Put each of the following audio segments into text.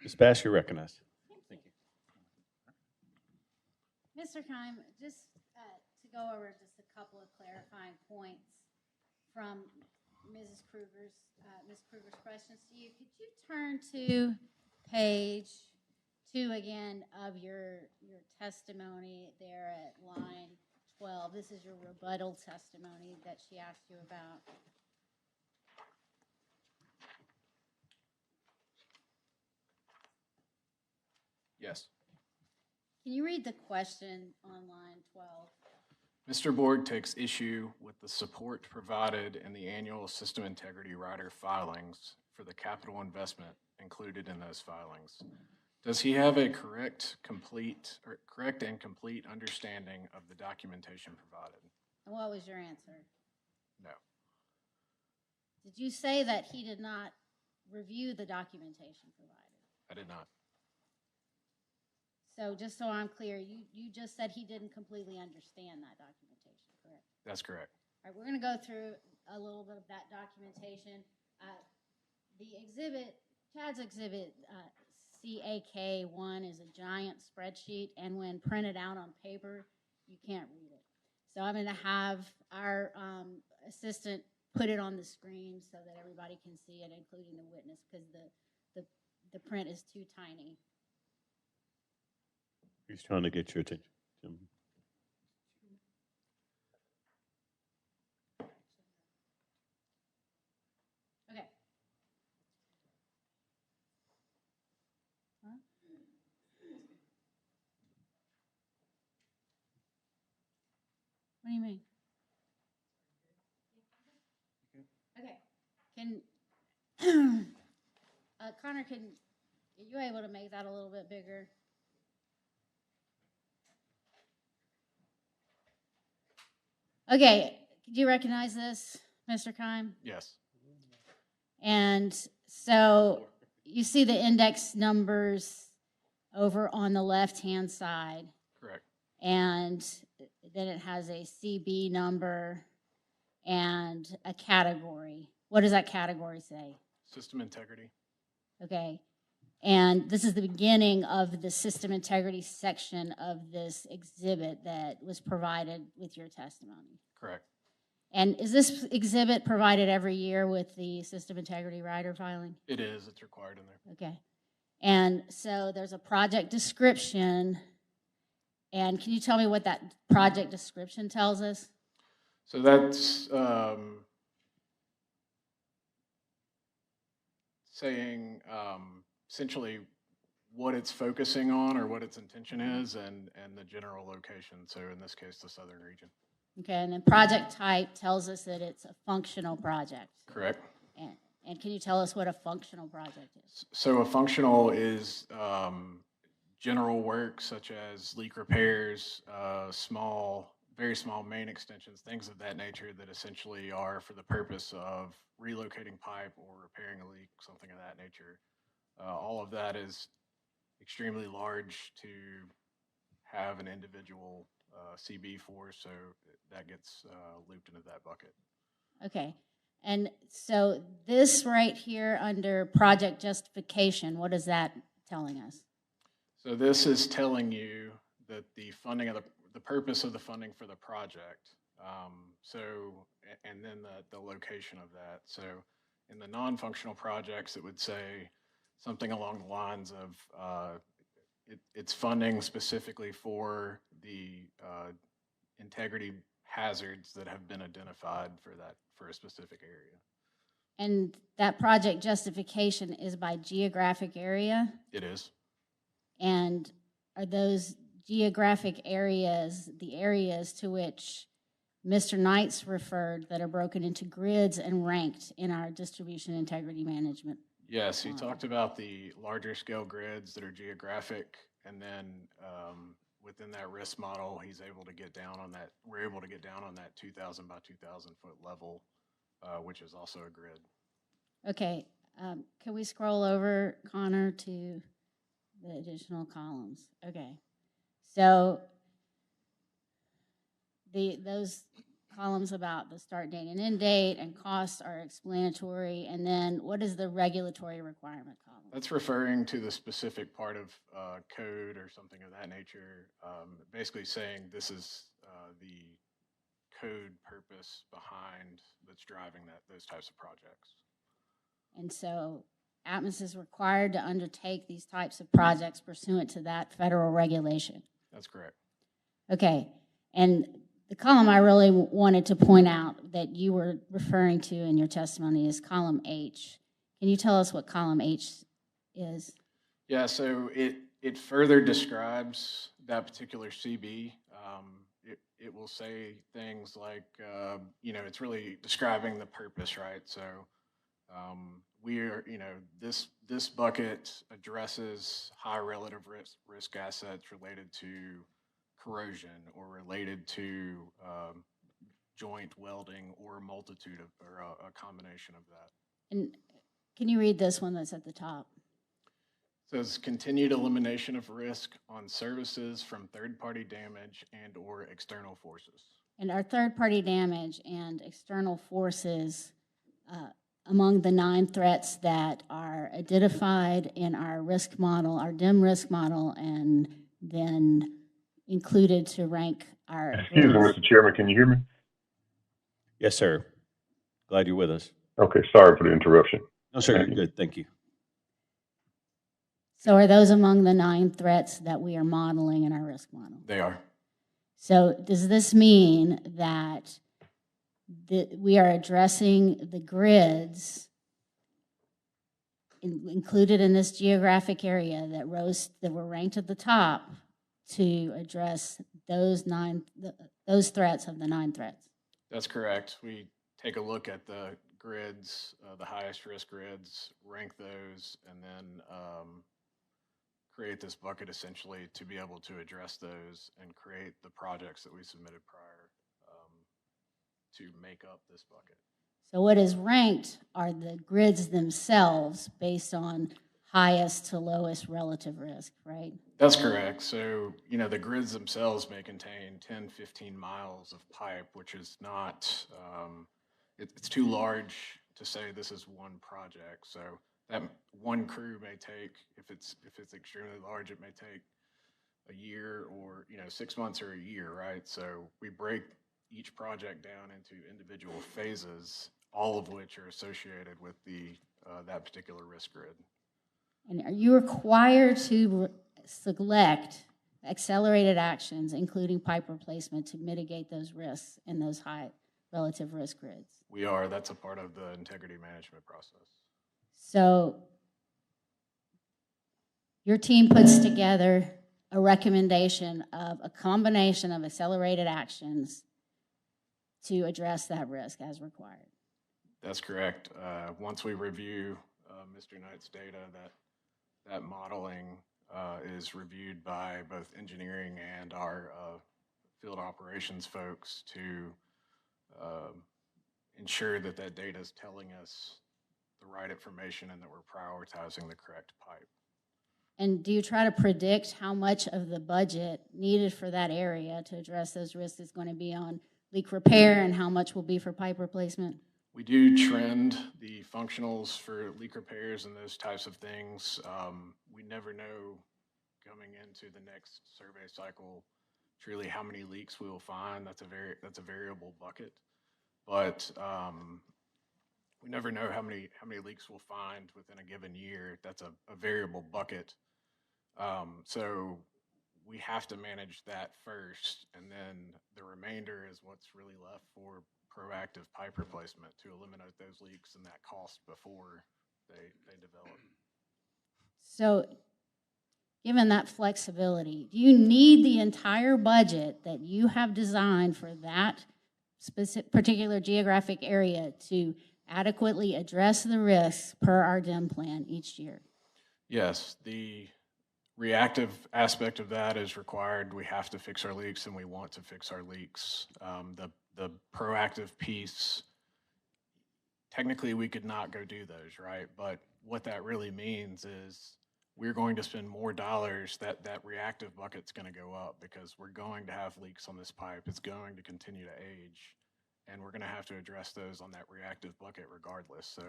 Ms. Bass, you're recognized. Thank you. Mr. Keim, just to go over just a couple of clarifying points from Ms. Kruger's questions to you. Could you turn to page 2 again of your testimony there at line 12? This is your rebuttal testimony that she asked you about. Yes. Can you read the question on line 12? Mr. Board takes issue with the support provided in the annual system integrity rider filings for the capital investment included in those filings. Does he have a correct and complete understanding of the documentation provided? And what was your answer? No. Did you say that he did not review the documentation provided? I did not. So just so I'm clear, you just said he didn't completely understand that documentation, correct? That's correct. All right, we're going to go through a little bit of that documentation. The exhibit, Chad's exhibit, CAK1 is a giant spreadsheet, and when printed out on paper, you can't read it. So I'm going to have our assistant put it on the screen so that everybody can see it, including the witness, because the print is too tiny. He's trying to get your attention, Jim. Okay. Huh? What do you mean? Okay. Can Connor, are you able to make that a little bit bigger? Okay, do you recognize this, Mr. Keim? Yes. And so you see the index numbers over on the left-hand side. Correct. And then it has a CB number and a category. What does that category say? System integrity. Okay. And this is the beginning of the system integrity section of this exhibit that was provided with your testimony. Correct. And is this exhibit provided every year with the system integrity rider filing? It is. It's required in there. Okay. And so there's a project description. And can you tell me what that project description tells us? So that's saying essentially what it's focusing on or what its intention is and the general location. So in this case, the southern region. Okay, and then project type tells us that it's a functional project. Correct. And can you tell us what a functional project is? So a functional is general work such as leak repairs, very small main extensions, things of that nature that essentially are for the purpose of relocating pipe or repairing a leak, something of that nature. All of that is extremely large to have an individual CB for, so that gets looped into that bucket. Okay, and so this right here under project justification, what is that telling us? So this is telling you that the funding of the purpose of the funding for the project, and then the location of that. So in the non-functional projects, it would say something along the lines of it's funding specifically for the integrity hazards that have been identified for a specific area. And that project justification is by geographic area? It is. And are those geographic areas the areas to which Mr. Knight's referred that are broken into grids and ranked in our distribution integrity management? Yes, he talked about the larger scale grids that are geographic, and then within that risk model, he's able to get down on that. We're able to get down on that 2,000 by 2,000 foot level, which is also a grid. Okay, can we scroll over, Connor, to the additional columns? Okay, so those columns about the start date and end date, and costs are explanatory. And then what is the regulatory requirement column? That's referring to the specific part of code or something of that nature, basically saying this is the code purpose behind that's driving those types of projects. And so Atmos is required to undertake these types of projects pursuant to that federal regulation. That's correct. Okay, and the column I really wanted to point out that you were referring to in your testimony is column H. Can you tell us what column H is? Yeah, so it further describes that particular CB. It will say things like, it's really describing the purpose, right? So we are, this bucket addresses high relative risk assets related to corrosion or related to joint welding or a multitude of, or a combination of that. And can you read this one that's at the top? It says continued elimination of risk on services from third-party damage and or external forces. And our third-party damage and external forces among the 9 threats that are identified in our risk model, our DIM risk model, and then included to rank our... Excuse me, Mr. Chairman, can you hear me? Yes, sir. Glad you're with us. Okay, sorry for the interruption. No, sir, Thank you're you. good. Thank you. So are those among the 9 threats that we are modeling in our risk model? They are. So does this mean that we are addressing the grids included in this geographic area that were ranked at the top to address those threats of the 9 threats? That's correct. We take a look at the grids, the highest risk grids, rank those, and then create this bucket essentially to be able to address those and create the projects that we submitted prior to make up this bucket. So what is ranked are the grids themselves based on highest to lowest relative risk, right? That's correct. So, the grids themselves may contain 10, 15 miles of pipe, which is not, it's too large to say this is one project. So that one crew may take, if it's extremely large, it may take a year or, 6 months or a year, right? So we break each project down into individual phases, all of which are associated with that particular risk grid. And are you required to select accelerated actions, including pipe replacement, to mitigate those risks in those high relative risk grids? We are. That's a part of the integrity management process. So your team puts together a recommendation of a combination of accelerated actions to address that risk as required. That's correct. Once we review Mr. Knight's data, that modeling is reviewed by both engineering and our field operations folks to ensure that data is telling us the right information and that we're prioritizing the correct pipe. And do you try to predict how much of the budget needed for that area to address those risks is going to be on leak repair and how much will be for pipe replacement? We do trend the functionals for leak repairs and those types of things. We never know coming into the next survey cycle truly how many leaks we will find. That's a variable bucket, but we never know how many leaks we'll find within a given year. That's a variable bucket. So we have to manage that first, and then the remainder is what's really left for proactive pipe replacement to eliminate those leaks and that cost before they develop. So given that flexibility, do you need the entire budget that you have designed for that specific particular geographic area to adequately address the risks per our DIM plan each year? Yes, the reactive aspect of that is required. We have to fix our leaks, and we want to fix our leaks. The proactive piece, technically we could not go do those, right? But what that really means is we're going to spend more dollars. That reactive bucket's going to go up because we're going to have leaks on this pipe. It's going to continue to age. and we're going to have to address those on that reactive bucket regardless. So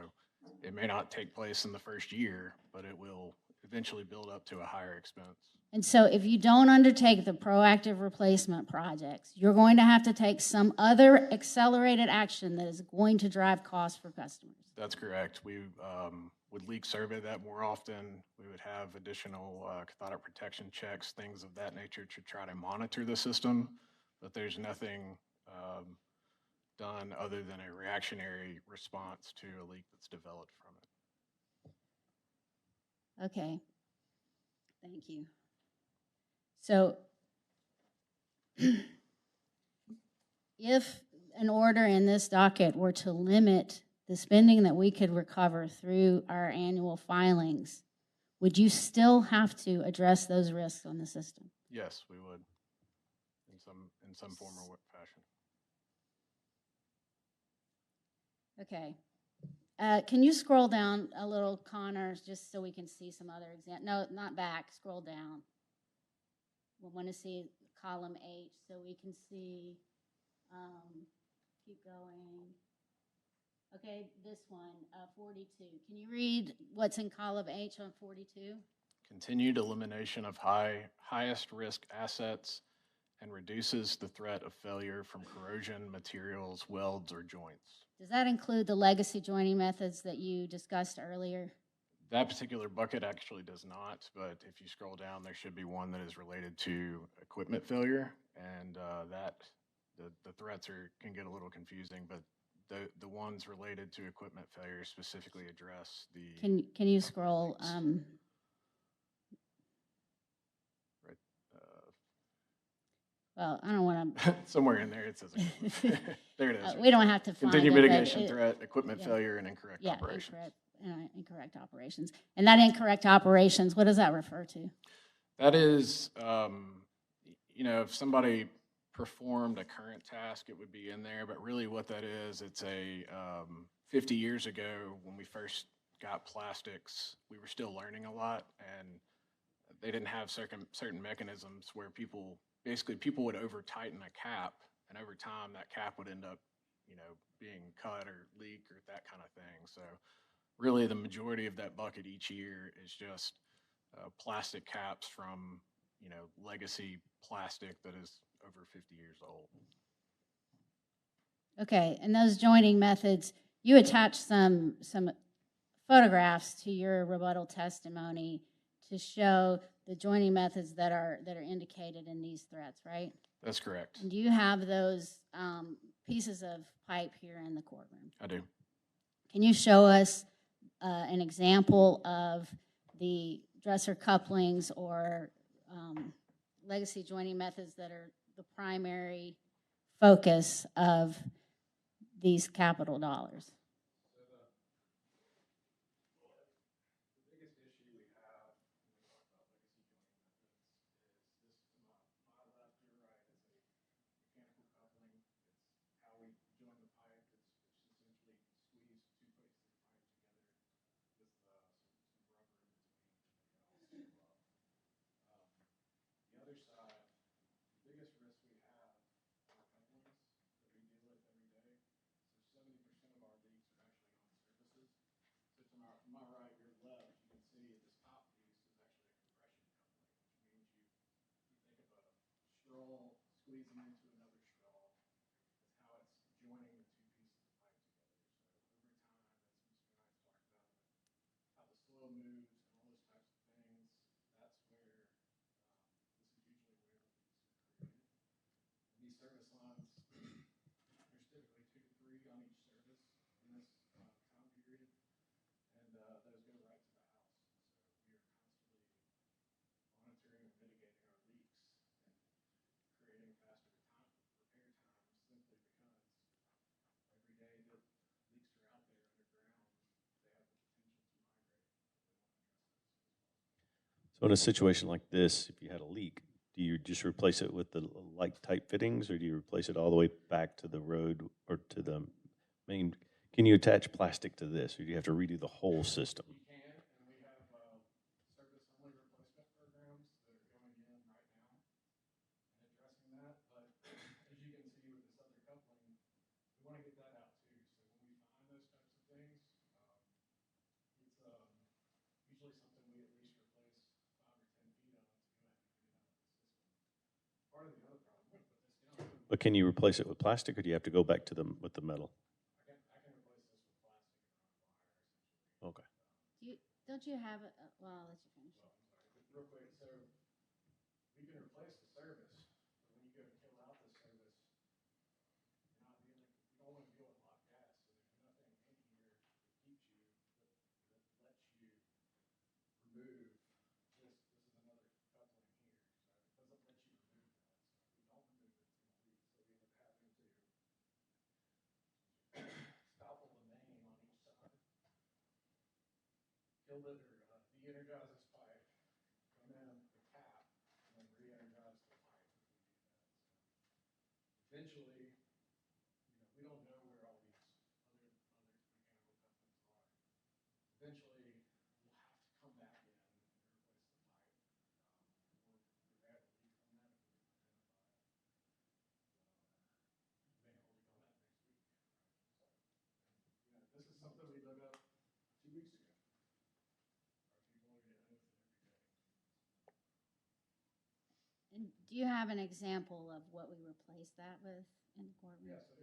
it may not take place in the first year, but it will eventually build up to a higher expense. And so if you don't undertake the proactive replacement projects, you're going to have to take some other accelerated action that is going to drive costs for customers. That's correct. We would leak survey that more often. We would have additional cathodic protection checks, things of that nature to try to monitor the system, but there's nothing done other than a reactionary response to a leak that's developed from it. Okay. Thank you. So if an order in this docket were to limit the spending that we could recover through our annual filings, would you still have to address those risks on the system? Yes, we would, in some form or fashion. Okay. Can you scroll down a little, Connor, just so we can see some other examples? No, not back. Scroll down. We want to see column H so we can see, keep going. Okay, this one, 42. Can you read what's in column H on 42? Continued elimination of highest risk assets and reduces the threat of failure from corrosion, materials, welds, or joints. Does that include the legacy joining methods that you discussed earlier? That particular bucket actually does not, but if you scroll down, there should be one that is related to equipment failure, and the threats can get a little confusing, but the ones related to equipment failure specifically address the. Can you scroll? Right. Well, I don't want to. Somewhere in there it says there it is. We don't have to find Continued it, mitigation threat, equipment yeah. failure, and incorrect operations. Incorrect operations. And that incorrect operations, what does that refer to? That is, if somebody performed a current task, it would be in there. But really what that is, it's 50 years ago when we first got plastics, we were still learning a lot. And they didn't have certain mechanisms where people would over tighten a cap. And over time, that cap would end up, being cut or leak or that kind of thing. So really the majority of that bucket each year is just plastic caps from, legacy plastic that is over 50 years old. Okay, and those joining methods, you attached some photographs to your rebuttal testimony to show the joining methods that are indicated in these threats, right? That's correct. And do you have those pieces of pipe here in the courtroom? I do. Can you show us an example of the dresser couplings or legacy joining methods that are the primary focus of these capital dollars? Squeezing into another straw is how it's joining the two pieces of pipe together. So over time, as Mr. Knight talked about, how the flow moves and all those types of things, that's where this is usually where the leaks are created. And these service lines, there's typically 2 to 3 on each service in this time period, and those go right to the house. So we are constantly monitoring and mitigating our leaks and creating faster repair times simply because every day that leaks are out there underground, they have the potential to migrate. So in a situation like this, if you had a leak, do you just replace it with the light type fittings, or do you replace it all the way back to the road or to the main? Can you attach plastic to this, or do you have to redo the whole system? We can, and we have service-only replacement programs that are going in right now and addressing that. But as you can see with this other coupling, we want to But can you replace it with plastic, or do you have to go back to them with the metal? I can replace this with plastic and run wire, essentially. Okay. Don't you have a, well, I'll let you finish. Well, I'm sorry, but real quick, so we can replace the service, but when you go to kill out the service, you're not dealing, you don't want to deal with hot gas, so there's nothing in here that keeps you, that lets you remove this. This is another coupling here, so it doesn't let you remove that. So if we don't remove it, it's going to leak. So we end up having to scalpel the main on each side, kill it or de-energize this pipe, come in the cap, and then re-energize the pipe if we do that. So eventually, we don't know where all these other mechanical couplings are. Eventually, we'll have to come back in and replace the pipe, or we have a leak on that if we can identify it. We may have a leak on that next week, right? So, and, this is something we dug up 2 weeks ago. Our people are dealing with it every day. And do you have an example of what we replaced that with in the courtroom? Yes, I do.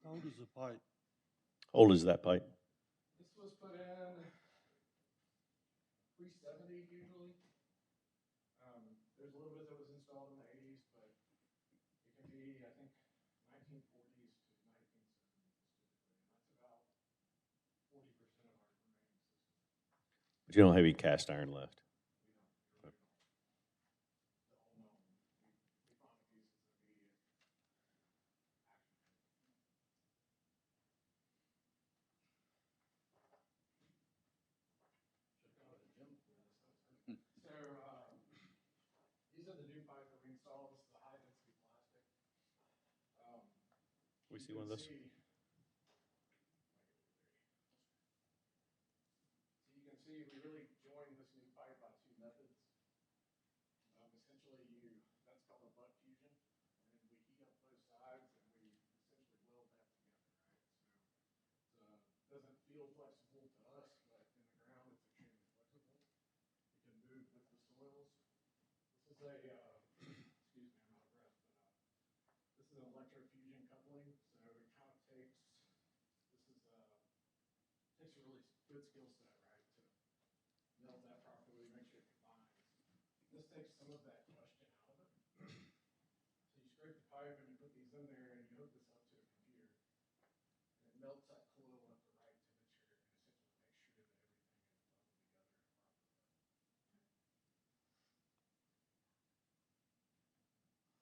How old is the pipe? How old is that pipe? This was put in pre-70 usually. There's a little bit that was installed in the 80s, but it can be, I think, 1940s to 1970s typically, and that's about 40% of our remaining system. But you don't have any cast iron left. We don't. The whole no. We found the pieces immediate action. Should have gone to the gym for this. So these are the new pipes that we installed. This is the high density plastic. We see one of those? So you can see we really joined this new pipe by 2 methods. Essentially, that's called a butt fusion, and we heat up both sides and we essentially weld that together, right? So it doesn't feel flexible to us, but in the ground it's extremely flexible. It can move with the soils. This is a excuse me, I'm out of breath, but this is an electrofusion coupling, so it kind of takes a really good skill set, right, to meld that properly, make sure it combines. This takes some of that question out of it. So you scrape the pipe and you put these in there and you hook this up to a computer, and it melts that coil up the right temperature and essentially makes sure that everything is welded together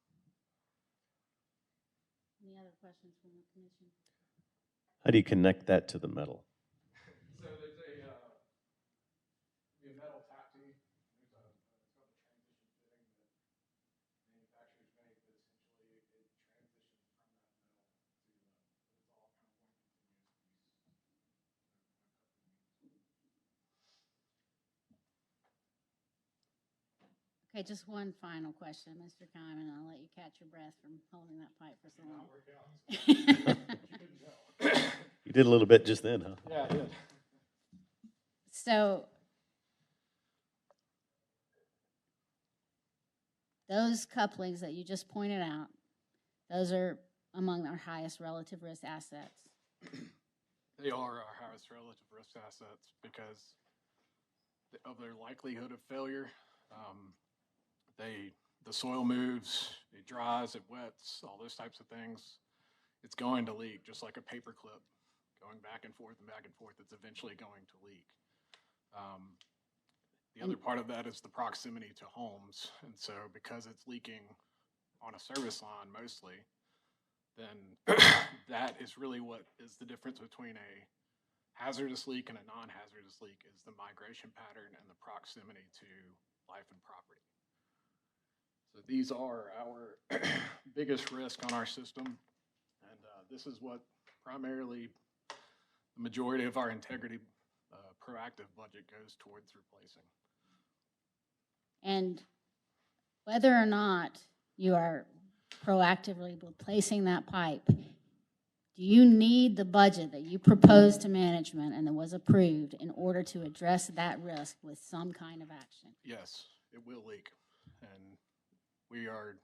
in a proper way. Any other questions from the commission? How do you connect that to the metal? So there's a metal tap tee. It's called a transition fitting that manufacturers make that essentially it transitions from that metal to, but it's all kind of one continuous piece. Okay, just one final question, Mr. Kyman. I'll let you catch your breath from holding that pipe for so Did long. not work out. So you couldn't tell. You did a little bit just then, huh? Yeah, I did. So those couplings that you just pointed out, those are among our highest relative risk assets. They are our highest relative risk assets because of their likelihood of failure. The soil moves, it dries, it wets, all those types of things. It's going to leak, just like a paper clip going back and forth and back and forth. It's eventually going to leak. The other part of that is the proximity to homes. And so because it's leaking on a service line mostly, then that is really what is the difference between a hazardous leak and a non-hazardous leak is the migration pattern and the proximity to life and property. So these are our biggest risk on our system. And this is what primarily the majority of our integrity proactive budget goes towards replacing. And whether or not you are proactively replacing that pipe, do you need the budget that you proposed to management and that was approved in order to address that risk with some kind of action? Yes, it will leak. And we are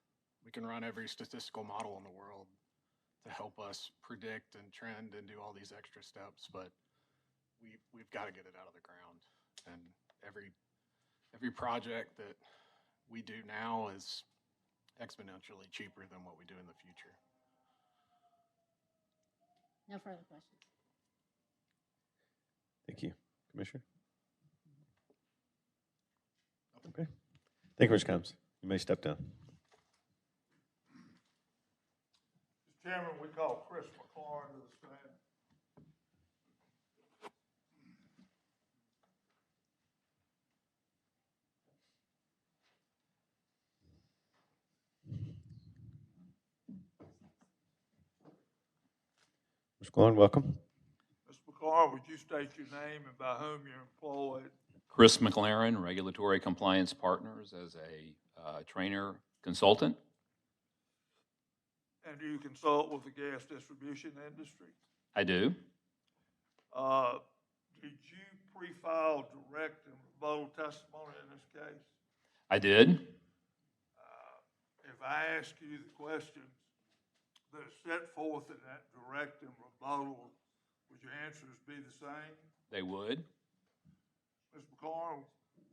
We can run every statistical model in the world to help us predict and trend and do all these extra steps, but we've got to get it out of the ground. And every project that we do now is exponentially cheaper than what we do in the future. No further questions. Thank you. Commissioner? Okay. Thank you, Mr. Combs. You may step down. Mr. Chairman, we call Chris McLaurin to the stand. Mr. Glenn, welcome. Mr. McLaurin, would you state your name and by whom you're employed? Chris McLaren, Regulatory Compliance Partners, as a trainer consultant. And do you consult with the gas distribution industry? I do. Did you pre-file direct and rebuttal testimony in this case? I did. If I ask you the questions that are set forth in that direct and rebuttal, would your answers be the same? They would. Ms. McLaurin,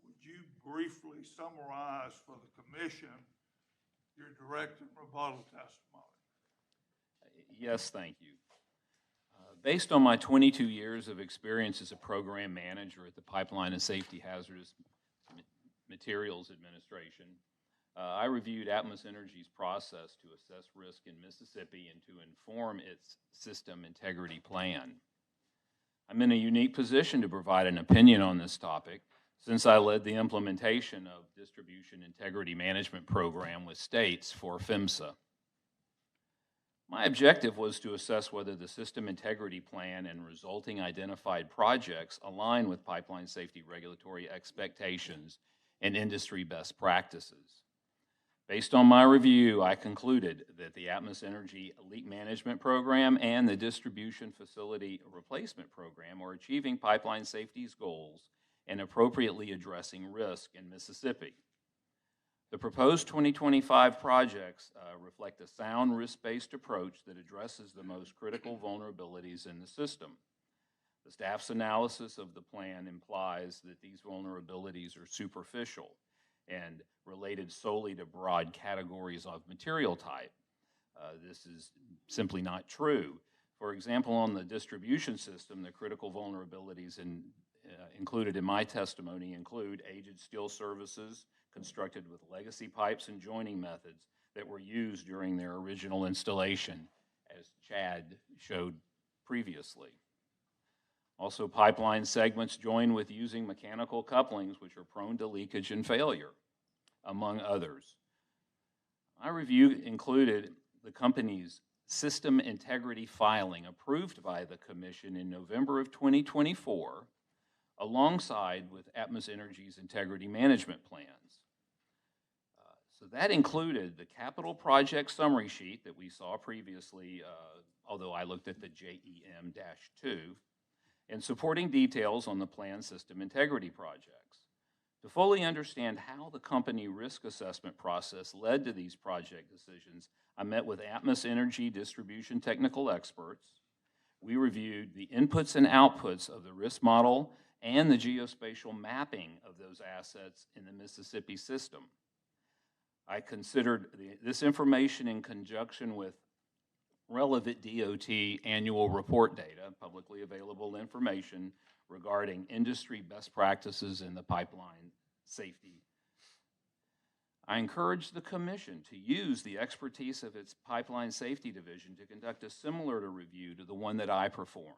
would you briefly summarize for the commission your direct and rebuttal testimony? Yes, thank you. Based on my 22 years of experience as a program manager at the Pipeline and Safety Hazardous Materials Administration, I reviewed Atmos Energy's process to assess risk in Mississippi and to inform its system integrity plan. I'm in a unique position to provide an opinion on this topic since I led the implementation of Distribution Integrity Management Program with states for PHMSA. My objective was to assess whether the system integrity plan and resulting identified projects align with pipeline safety regulatory expectations and industry best practices. Based on my review, I concluded that the Atmos Energy Leak Management Program and the Distribution Facility Replacement Program are achieving pipeline safety's goals and appropriately addressing risk in Mississippi. The proposed 2025 projects reflect a sound risk-based approach that addresses the most critical vulnerabilities in the system. The staff's analysis of the plan implies that these vulnerabilities are superficial and related solely to broad categories of material type. This is simply not true. For example, on the distribution system, the critical vulnerabilities included in my testimony include aged steel services constructed with legacy pipes and joining methods that were used during their original installation, as Chad showed previously. Also, pipeline segments joined with using mechanical couplings, which are prone to leakage and failure, among others. My review included the company's system integrity filing approved by the Commission in November of 2024, alongside with Atmos Energy's integrity management plans. So that included the capital project summary sheet that we saw previously, although I looked at the JEM-2, and supporting details on the planned system integrity projects. To fully understand how the company risk assessment process led to these project decisions, I met with Atmos Energy distribution technical experts. We reviewed the inputs and outputs of the risk model and the geospatial mapping of those assets in the Mississippi system. I considered this information in conjunction with relevant DOT annual report data, publicly available information regarding industry best practices in the pipeline safety. I encourage the Commission to use the expertise of its Pipeline Safety Division to conduct a similar review to the one that I performed.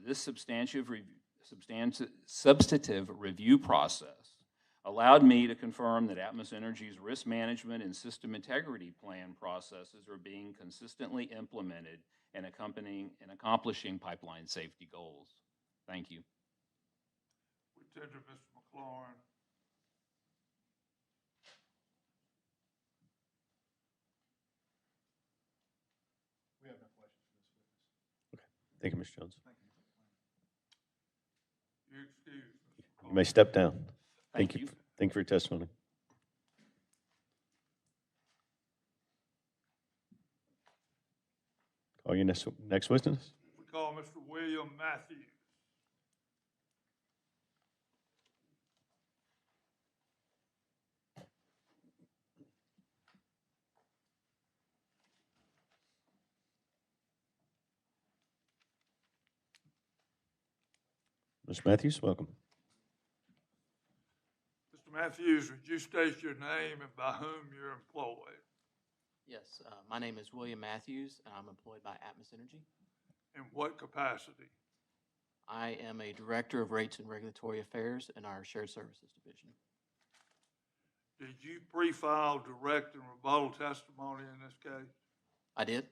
This substantive review process allowed me to confirm that Atmos Energy's risk management and system integrity plan processes are being consistently implemented and accomplishing pipeline safety goals. Thank you. We turn to Mr. McLaurin. We have no questions for this witness. Okay. Thank you, Mr. Jones. Thank you. You're excused, Mr. McLaurin. You may step down. Thank you. Thank you for your testimony. Call your next witness. We call Mr. William Matthews. Mr. Matthews, welcome. Mr. Matthews, would you state your name and by whom you're employed? Yes, my name is William Matthews, and I'm employed by Atmos Energy. In what capacity? I am a Director of Rates and Regulatory Affairs in our Shared Services Division. Did you pre-file direct and rebuttal testimony in this case? I did.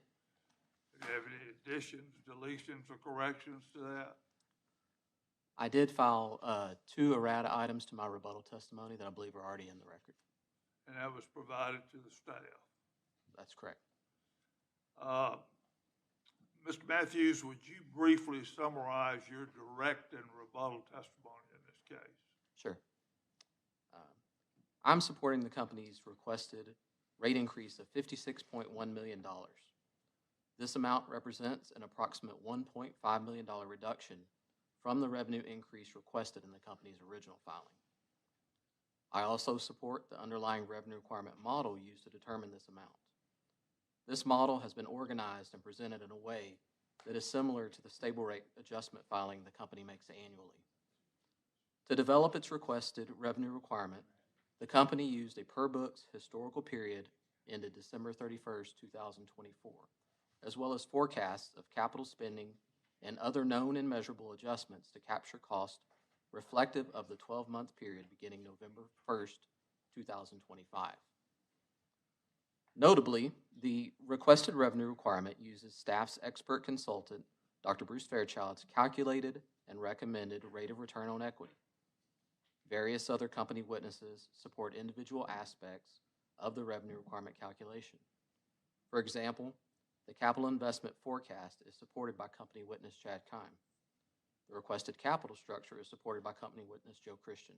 Do you have any additions, deletions, or corrections to that? I did file 2 errata items to my rebuttal testimony that I believe are already in the record. And that was provided to the staff. That's correct. Mr. Matthews, would you briefly summarize your direct and rebuttal testimony in this case? Sure. I'm supporting the company's requested rate increase of $56.1 million. This amount represents an approximate $1.5 million reduction from the revenue increase requested in the company's original filing. I also support the underlying revenue requirement model used to determine this amount. This model has been organized and presented in a way that is similar to the stable rate adjustment filing the company makes annually. To develop its requested revenue requirement, the company used a per-books historical period ended December 31st, 2024, as well as forecasts of capital spending and other known and measurable adjustments to capture cost reflective of the 12-month period beginning November 1st, 2025. Notably, the requested revenue requirement uses staff's expert consultant, Dr. Bruce Fairchild's calculated and recommended rate of return on equity. Various other company witnesses support individual aspects of the revenue requirement calculation. For example, the capital investment forecast is supported by company witness Chad Kime. The requested capital structure is supported by company witness Joe Christian.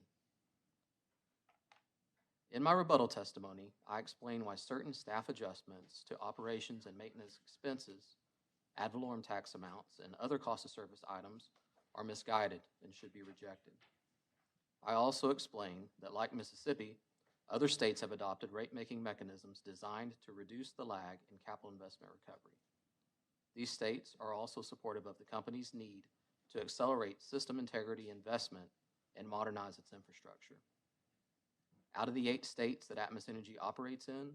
In my rebuttal testimony, I explain why certain staff adjustments to operations and maintenance expenses, ad valorem tax amounts, and other cost of service items are misguided and should be rejected. I also explain that, like Mississippi, other states have adopted rate-making mechanisms designed to reduce the lag in capital investment recovery. These states are also supportive of the company's need to accelerate system integrity investment and modernize its infrastructure. Out of the 8 states that Atmos Energy operates in,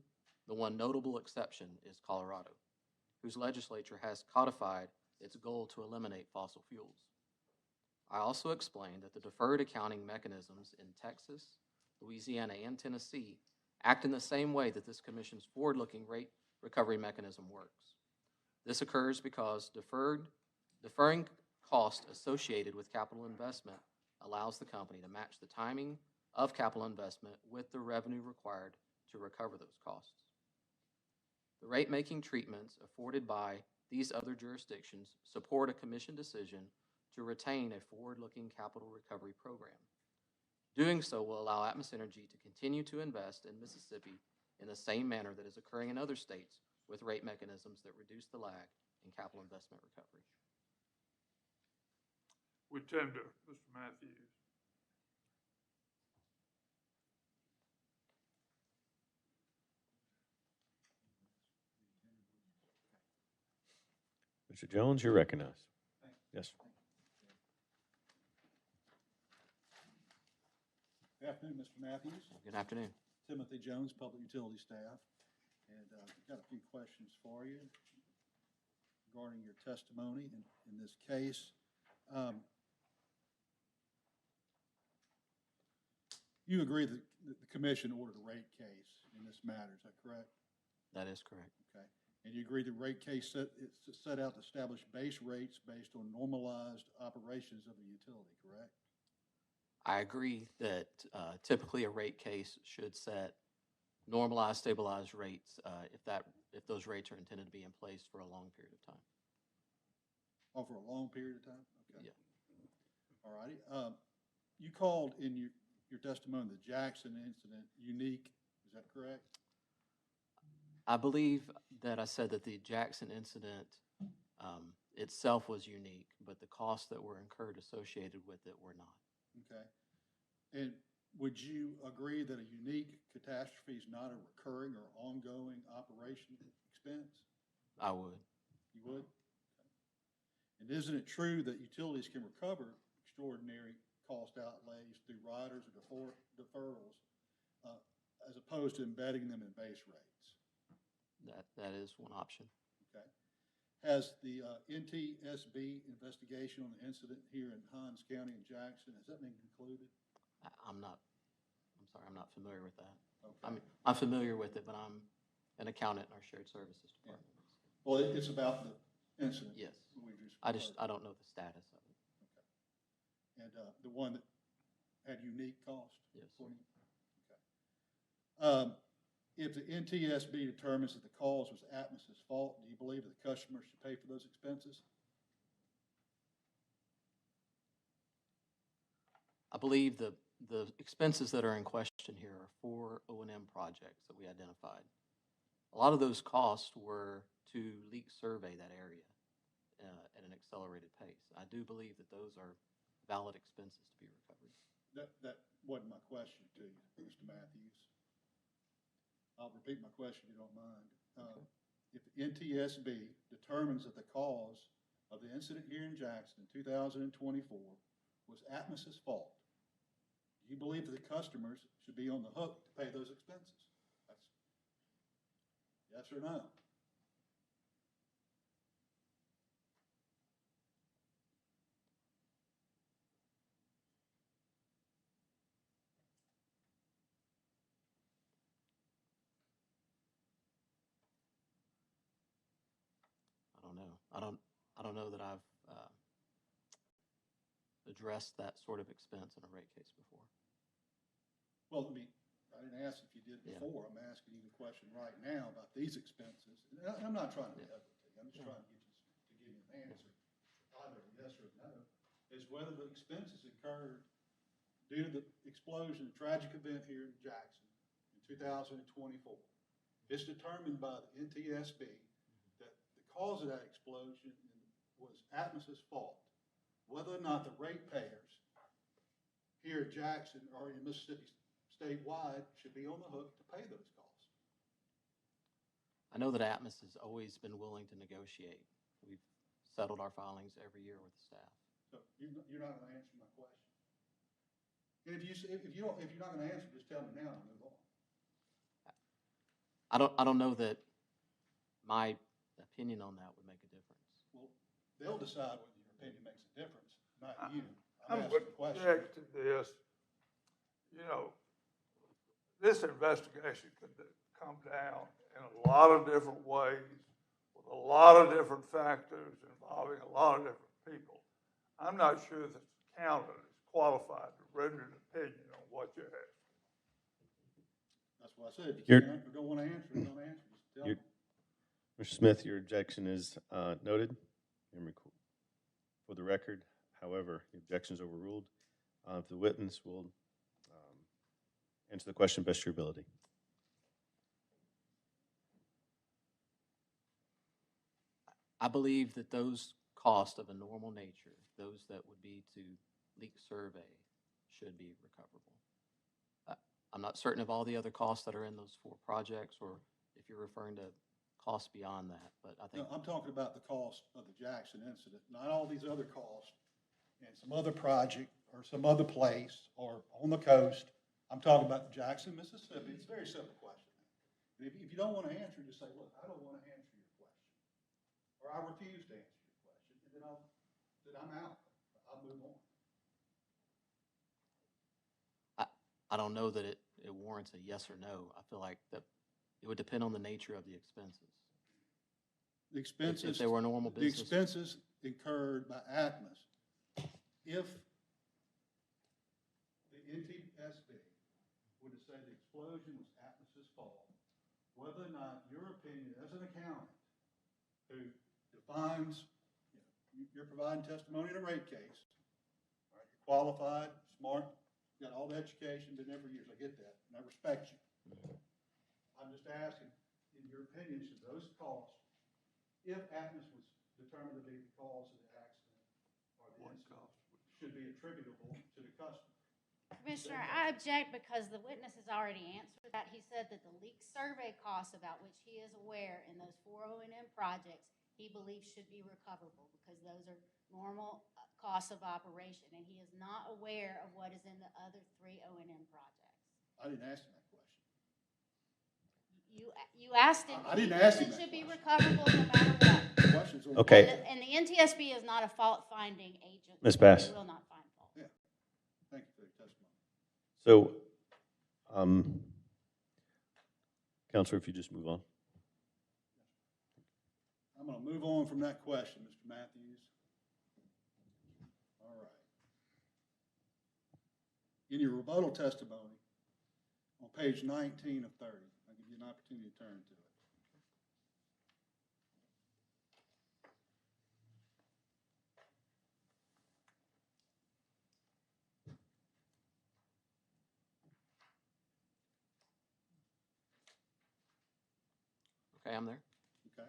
the one notable exception is Colorado, whose legislature has codified its goal to eliminate fossil fuels. I also explained that the deferred accounting mechanisms in Texas, Louisiana, and Tennessee act in the same way that this Commission's forward-looking rate recovery mechanism works. This occurs because deferring cost associated with capital investment allows the company to match the timing of capital investment with the revenue required to recover those costs. The rate-making treatments afforded by these other jurisdictions support a Commission decision to retain a forward-looking capital recovery program. Doing so will allow Atmos Energy to continue to invest in Mississippi in the same manner that is occurring in other states with rate mechanisms that reduce the lag in capital investment recovery. We tender, Mr. Matthews. Mr. Jones, you're recognized. Yes. Good afternoon, Mr. Matthews. Good afternoon. Timothy Jones, Public Utility Staff. And I've got a few questions for you regarding your testimony in this case. You agree that the Commission ordered a rate case in this matter, is that correct? That is correct. Okay. And you agree the rate case set out to establish base rates based on normalized operations of the utility, correct? I agree that typically a rate case should set normalized, stabilized rates if those rates are intended to be in place for a long period of time. Oh, for a long period of time? Okay. Yeah. All righty. You called in your testimony the Jackson incident unique, is that correct? I believe that I said that the Jackson incident itself was unique, but the costs that were incurred associated with it were not. Okay. And would you agree that a unique catastrophe is not a recurring or ongoing operation expense? I would. You would? Okay. And isn't it true that utilities can recover extraordinary cost outlays through riders or deferrals, as opposed to embedding them in base rates? That is one option. Okay. Has the NTSB investigation on the incident here in Hines County and Jackson, has that been concluded? I'm sorry, I'm not familiar with that. Okay. I'm familiar with it, but I'm an accountant in our shared services department. Well, it's about the incident. Yes. We just I don't know the status of it. Okay. And the one that had unique cost? Yes. For you? Okay. If the NTSB determines that the cause was Atmos's fault, do you believe that the customer should pay for those expenses? I believe the expenses that are in question here are 4 O&M projects that we identified. A lot of those costs were to leak survey that area at an accelerated pace. I do believe that those are valid expenses to be recovered. That wasn't my question to you, Mr. Matthews. I'll repeat my question if you don't mind. Okay. If the NTSB determines that the cause of the incident here in Jackson in 2024 was Atmos's fault, do you believe that the customers should be on the hook to pay those expenses? That's yes or no? I don't know. I don't know that I've addressed that sort of expense in a rate case before. Well, I didn't ask if you did Yeah. before. I'm asking you the question right now about these expenses. And I'm not trying to be ugly. I'm just trying to get you to give me an answer, either yes or no, is whether the expenses incurred due to the explosion, the tragic event here in Jackson in 2024. It's determined by the NTSB that the cause of that explosion was Atmos's fault. Whether or not the ratepayers here at Jackson or in Mississippi statewide should be on the hook to pay those costs. I know that Atmos has always been willing to negotiate. We've settled our filings every year with the staff. So you're not going to answer my question. And if you're not going to answer, just tell me now and move on. I don't know that my opinion on that would make a difference. Well, they'll decide whether your opinion makes a difference, not you. I'm I'm going asking a question. to object to this. You know, this investigation could come down in a lot of different ways, with a lot of different factors involving a lot of different people. I'm not sure that the accountant is qualified to render an opinion on what you're asking. That's what I said. If You're- you don't want to answer, don't answer. Just tell me. Mr. Smith, your objection is noted and for the record. However, the objection is overruled. If the witness will answer the question best to your ability. I believe that those costs of a normal nature, those that would be to leak survey, should be recoverable. I'm not certain of all the other costs that are in those 4 projects, or if you're referring to costs beyond that, but I think. No, I'm talking about the cost of the Jackson incident, not all these other costs and some other project or some other place or on the coast. I'm talking about the Jackson, Mississippi. It's a very simple question. And if you don't want to answer, just say, look, I don't want to answer your question. Or I refuse to answer your question, and then I'm out. I'll move on. I don't know that it warrants a yes or no. I feel like that it would depend on the nature of the expenses. The expenses. If they were normal The business. expenses incurred by Atmos, if the NTSB were to say the explosion was Atmos's fault, whether or not your opinion as an accountant who defines, you're providing testimony in a rate case, all right, you're qualified, smart, got all the education, been there for years, I get that, and I respect you. I'm just asking, in your opinion, should those costs, if Atmos was determined to be the cause of the accident or the What incident cost? should be attributable to the customer. Commissioner, I object because the witness has already answered that. He said that the leak survey costs about which he is aware in those 4 O&M projects, he believes should be recoverable because those are normal costs of operation, and he is not aware of what is in the other 3 O&M projects. I didn't ask him that question. You asked him. I didn't ask him It that should be question. recoverable no matter what. The question's on. Okay. And the NTSB is not a fault-finding agent. Ms. Bass. They will not find fault. Yeah. Thank you for your testimony. So, Counselor, if you just move on. I'm going to move on from that question, Mr. Matthews. All right. In your rebuttal testimony, on page 19 of 30, I'll give you an opportunity to turn to it. Okay, I'm there. Okay.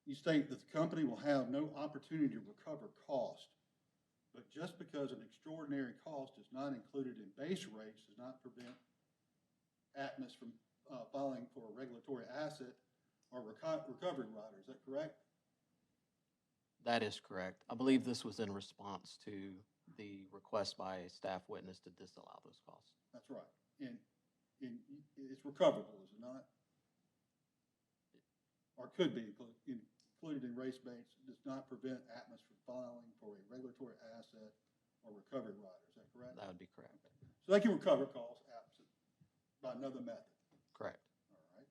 You state that the company will have no opportunity to recover cost, but just because an extraordinary cost is not included in base rates does not prevent Atmos from filing for a regulatory asset or recovery rider. Is that correct? That is correct. I believe this was in response to the request by a staff witness to disallow those costs. That's right. And it's recoverable, is it not? Or could be included in race base, does not prevent Atmos from filing for a regulatory asset or recovery rider. Is that correct? That would be correct. So they can recover costs absent by another method. Correct. All right.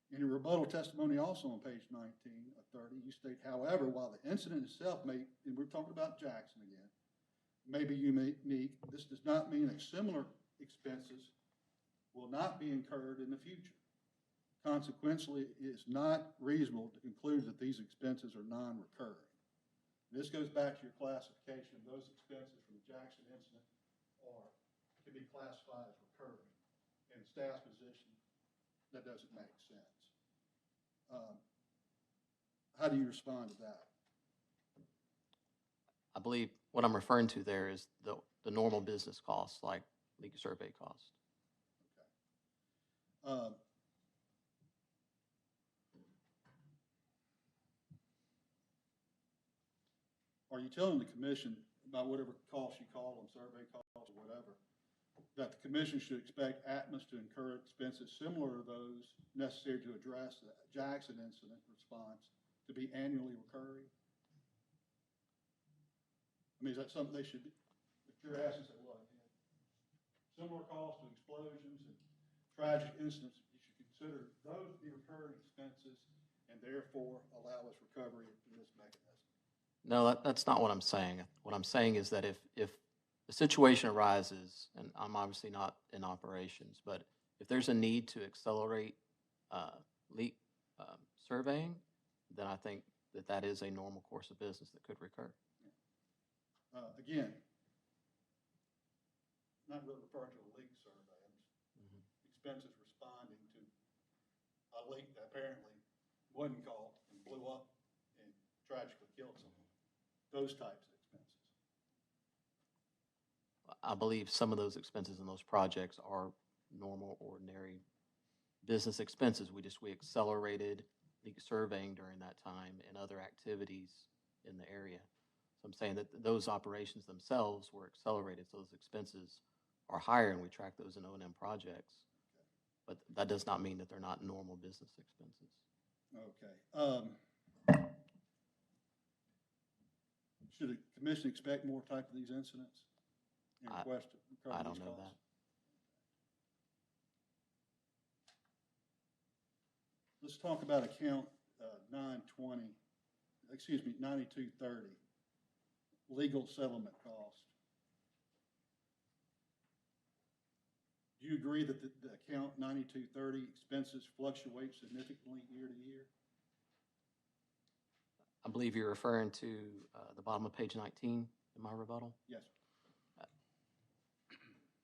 In your rebuttal testimony also on page 19 of 30, you state, however, while the incident itself may, and we're talking about Jackson again, may be unique, this does not mean that similar expenses will not be incurred in the future. Consequently, it is not reasonable to conclude that these expenses are non-recurring. This goes back to your classification of those expenses from the Jackson incident can be classified as recurring. In staff's position, that doesn't make sense. How do you respond to that? I believe what I'm referring to there is the normal business costs, like leak survey costs. Okay. Are you telling the commission about whatever costs you call them, survey costs or whatever, that the commission should expect Atmos to incur expenses similar to those necessary to address the Jackson incident response to be annually recurring? I mean, is that something they should be, if you're asking, say, well, similar costs to explosions and tragic incidents, you should consider those to be recurring expenses and therefore allow us recovery in this mechanism. No, that's not what I'm saying. What I'm saying is that if the situation arises, and I'm obviously not in operations, but if there's a need to accelerate leak surveying, then I think that is a normal course of business that could recur. Again, not really referring to a leak survey. Expenses responding to a leak that apparently wasn't caught and blew up and tragically killed someone. Those types of expenses. I believe some of those expenses in those projects are normal, ordinary business expenses. We accelerated leak surveying during that time and other activities in the area. So I'm saying that those operations themselves were accelerated, so those expenses are higher, and we track those in O&M projects. But that does not mean that they're not normal business expenses. Okay. Should the commission expect more type of these incidents? I don't know that. Let's talk about account 9230, legal settlement cost. Do you agree that the account 9230 expenses fluctuate significantly year to year? I believe you're referring to the bottom of page 19 in my rebuttal. Yes.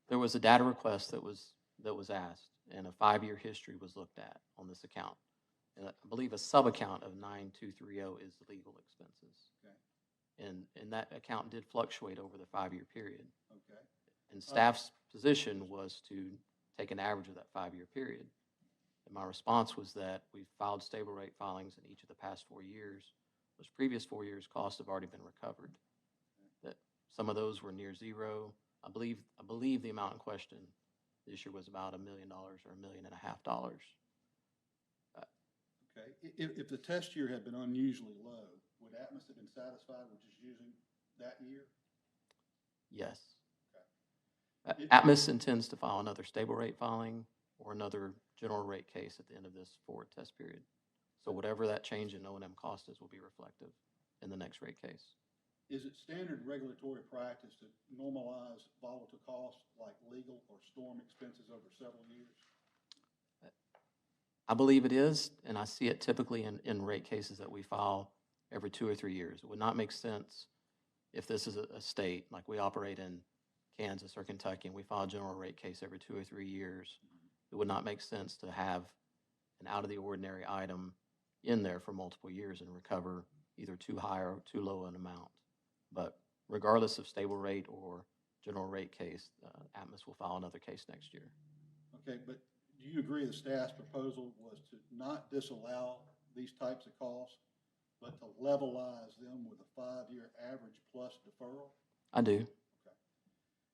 There was a data request that was asked, and a 5-year history was looked at on this account. And I believe a sub-account of 9230 is legal expenses. Okay. And that account did fluctuate over the 5-year period. Okay. And staff's position was to take an average of that 5-year period. And my response was that we've filed stable rate filings in each of the past 4 years. Those previous 4 years' costs have already been recovered. That some of those were near zero. I believe the amount in question this year was about $1 million or $1.5 million. Okay. If the test year had been unusually low, would Atmos have been satisfied with just using that year? Yes. Okay. Atmos intends to file another stable rate filing or another general rate case at the end of this forward test period. So whatever that change in O&M cost is will be reflective in the next rate case. Is it standard regulatory practice to normalize volatile costs like legal or storm expenses over several years? I believe it is, and I see it typically in rate cases that we file every 2 or 3 years. It would not make sense if this is a state, like we operate in Kansas or Kentucky, and we file a general rate case every 2 or 3 years. It would not make sense to have an out-of-the-ordinary item in there for multiple years and recover either too high or too low an amount. But regardless of stable rate or general rate case, Atmos will file another case next year. Okay, but do you agree the staff's proposal was to not disallow these types of costs, but to levelize them with a 5-year average plus deferral? I do.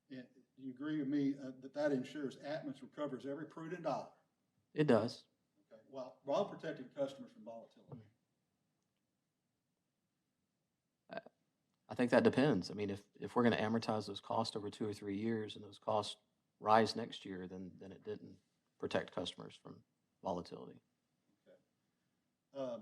And do you agree with me that ensures Atmos recovers every prudent dollar? It does. Okay, while protecting customers from volatility. I think that depends. I mean, if we're going to amortize those costs over 2 or 3 years and those costs rise next year, then it didn't protect customers from volatility. Okay.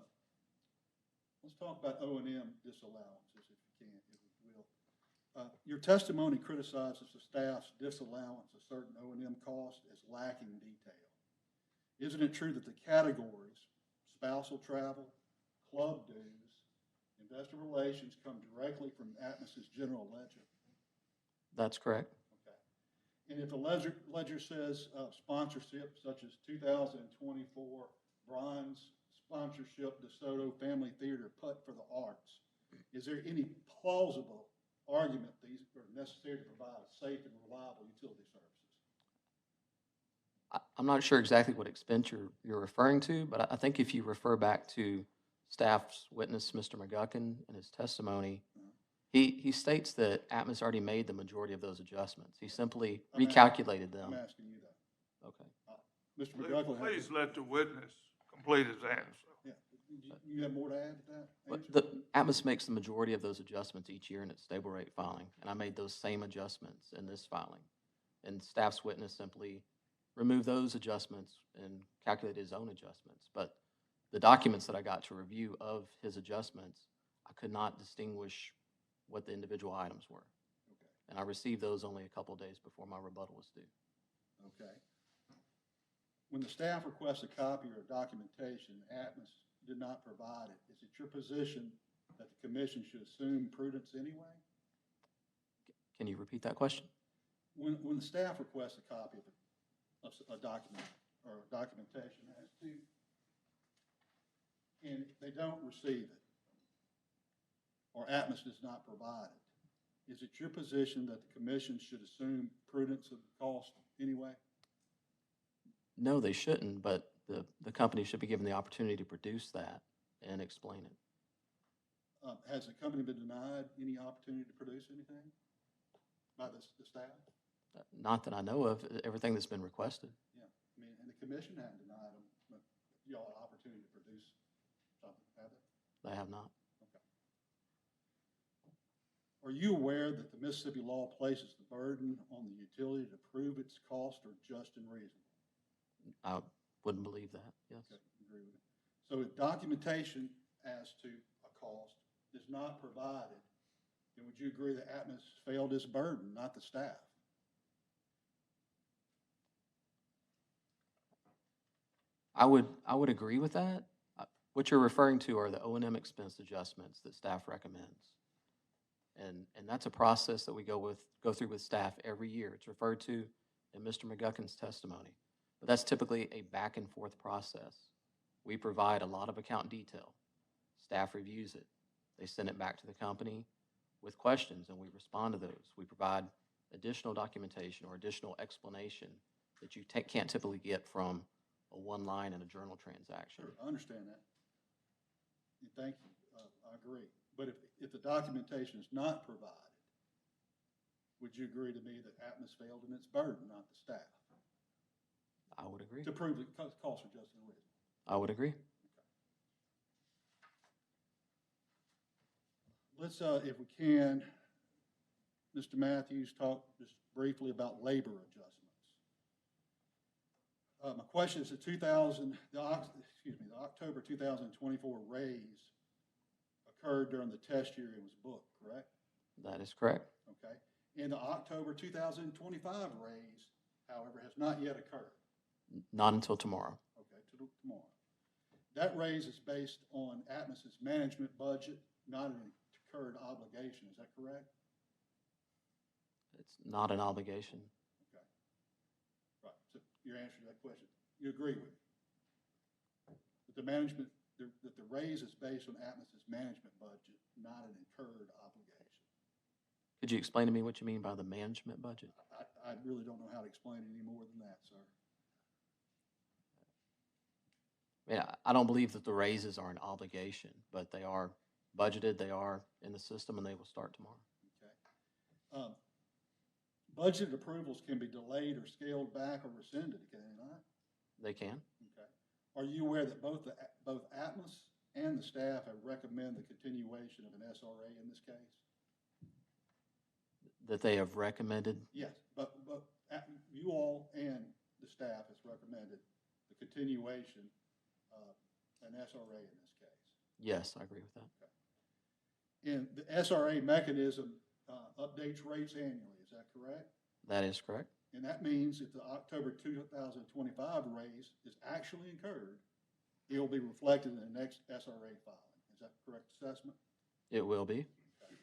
Let's talk about O&M disallowances, if you can, if you will. Your testimony criticizes the staff's disallowance of certain O&M costs as lacking detail. Isn't it true that the categories, spousal travel, club dues, investor relations, come directly from Atmos's general ledger? That's correct. Okay. And if the ledger says sponsorship, such as 2024 bronze sponsorship DeSoto Family Theater Putt for the Arts, is there any plausible argument these are necessary to provide safe and reliable utility services? I'm not sure exactly what expense you're referring to, but I think if you refer back to staff's witness, Mr. McGuckin, in his testimony, he states that Atmos already made the majority of those adjustments. He simply recalculated them. I'm asking you that. Okay. Mr. McGuckin. Please let the witness complete his answer. Yeah. You have more to add to that? But Atmos makes the majority of those adjustments each year in its stable rate filing, and I made those same adjustments in this filing. And staff's witness simply removed those adjustments and calculated his own adjustments. But the documents that I got to review of his adjustments, I could not distinguish what the individual items were. Okay. And I received those only a couple of days before my rebuttal was due. Okay. When the staff requests a copy or documentation, Atmos did not provide it. Is it your position that the commission should assume prudence anyway? Can you repeat that question? When the staff requests a copy of a document or documentation as to, and they don't receive it, or Atmos does not provide it, is it your position that the commission should assume prudence of the cost anyway? No, they shouldn't, but the company should be given the opportunity to produce that and explain it. Has the company been denied any opportunity to produce anything by the staff? Not that I know of. Everything that's been requested. Yeah, I mean, and the commission hadn't denied them, but y'all an opportunity to produce something, have they? They have not. Okay. Are you aware that the Mississippi law places the burden on the utility to prove its costs are just and reasonable? I wouldn't believe that, yes. Okay, agree with it. So if documentation as to a cost is not provided, then would you agree that Atmos failed its burden, not the staff? I would agree with that. What you're referring to are the O&M expense adjustments that staff recommends. And that's a process that we go through with staff every year. It's referred to in Mr. McGuckin's testimony. But that's typically a back and forth process. We provide a lot of account detail. Staff reviews it. They send it back to the company with questions, and we respond to those. We provide additional documentation or additional explanation that you can't typically get from a one line in a journal transaction. Sure, I understand that. Thank you. I agree. But if the documentation is not provided, would you agree to me that Atmos failed in its burden, not the staff, I would agree. to prove that costs are just and reasonable? I would agree. Let's, if we can, Mr. Matthews, talk just briefly about labor adjustments. My question is the October 2024 raise occurred during the test year it was booked, correct? That is correct. Okay. And the October 2025 raise, however, has not yet occurred. Not until tomorrow. Okay, tomorrow. That raise is based on Atmos's management budget, not an incurred obligation. Is that correct? It's not an obligation. Okay. Right. So your answer to that question, you agree with it? That the management, that the raise is based on Atmos's management budget, not an incurred obligation. Could you explain to me what you mean by the management budget? I really don't know how to explain it any more than that, sir. Yeah, I don't believe that the raises are an obligation, but they are budgeted, they are in the system, and they will start tomorrow. Okay. Budget approvals can be delayed or scaled back or rescinded, can they not? They can. Okay. Are you aware that both Atmos and the staff have recommended the continuation of an SRA in this case? That they have recommended? Yes, but you all and the staff has recommended the continuation of an SRA in this case. Yes, I agree with that. Okay. And the SRA mechanism updates rates annually, is that correct? That is correct. And that means if the October 2025 raise is actually incurred, it will be reflected in the next SRA filing. Is that a correct assessment? It will be. Okay.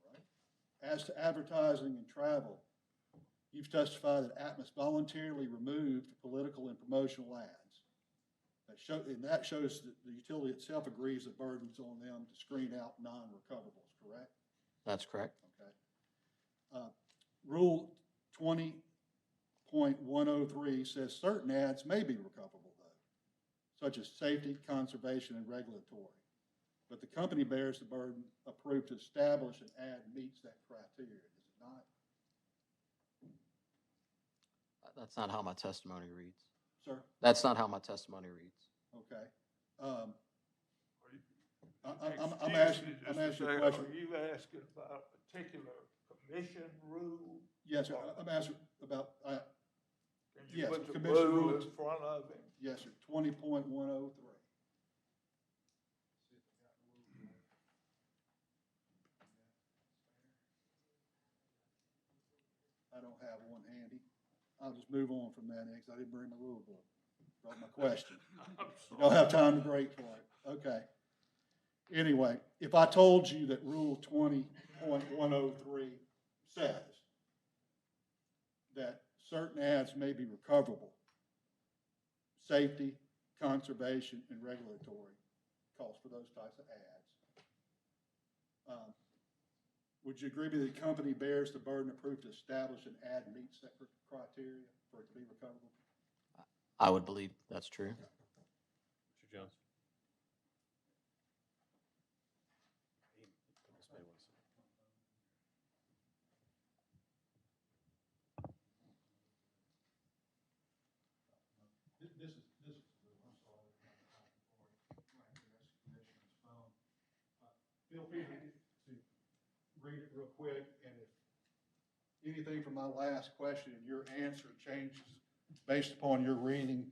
All right. As to advertising and travel, you've testified that Atmos voluntarily removed political and promotional ads. And that shows that the utility itself agrees the burden's on them to screen out non-recoverables, correct? That's correct. Okay. Rule 20.103 says certain ads may be recoverable, though, such as safety, conservation, and regulatory. But the company bears the burden of proof to establish an ad meets that criteria, does it not? That's not how my testimony reads. Sir? That's not how my testimony reads. Okay. I'm Excuse asking me a just a second. question. Are you asking about a particular commission rule? Yes, sir. I'm asking about, Can you yes, put the commission rule rules. in front of him? yes, sir, 20.103. I don't have one handy. I'll just move on from that next. I didn't bring my rule book. Brought my question. Don't have time to break for it. Okay. Anyway, if I told you that Rule 20.103 says that certain ads may be recoverable, safety, conservation, and regulatory calls for those types of ads, would you agree with me that the company bears the burden of proof to establish an ad meets that criteria for it to be recoverable? I would believe that's true. Mr. Jones? I'm sorry. Feel free to read it real quick, and if anything from my last question and your answer changes based upon your reading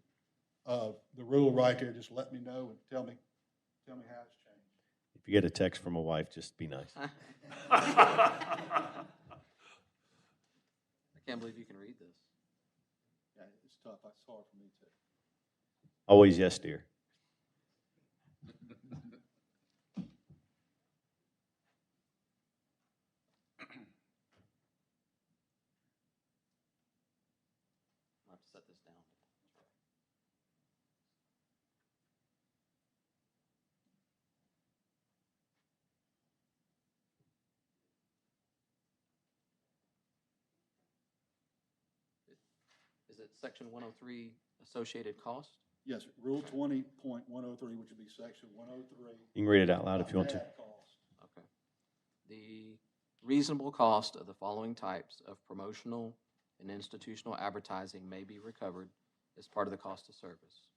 of the rule right there, just let me know and tell me how it's changed. If you get a text from a wife, just be nice. I can't believe you can read this. Yeah, it's tough. It's hard for me too. Always yes, dear. I'll have to set this down. it section 103, associated cost? Yes, sir. Rule 20.103, which would be section 103. You can read it out loud if you want to. Ad cost. Okay. The reasonable cost of the following types of promotional and institutional advertising may be recovered as part of the cost of service.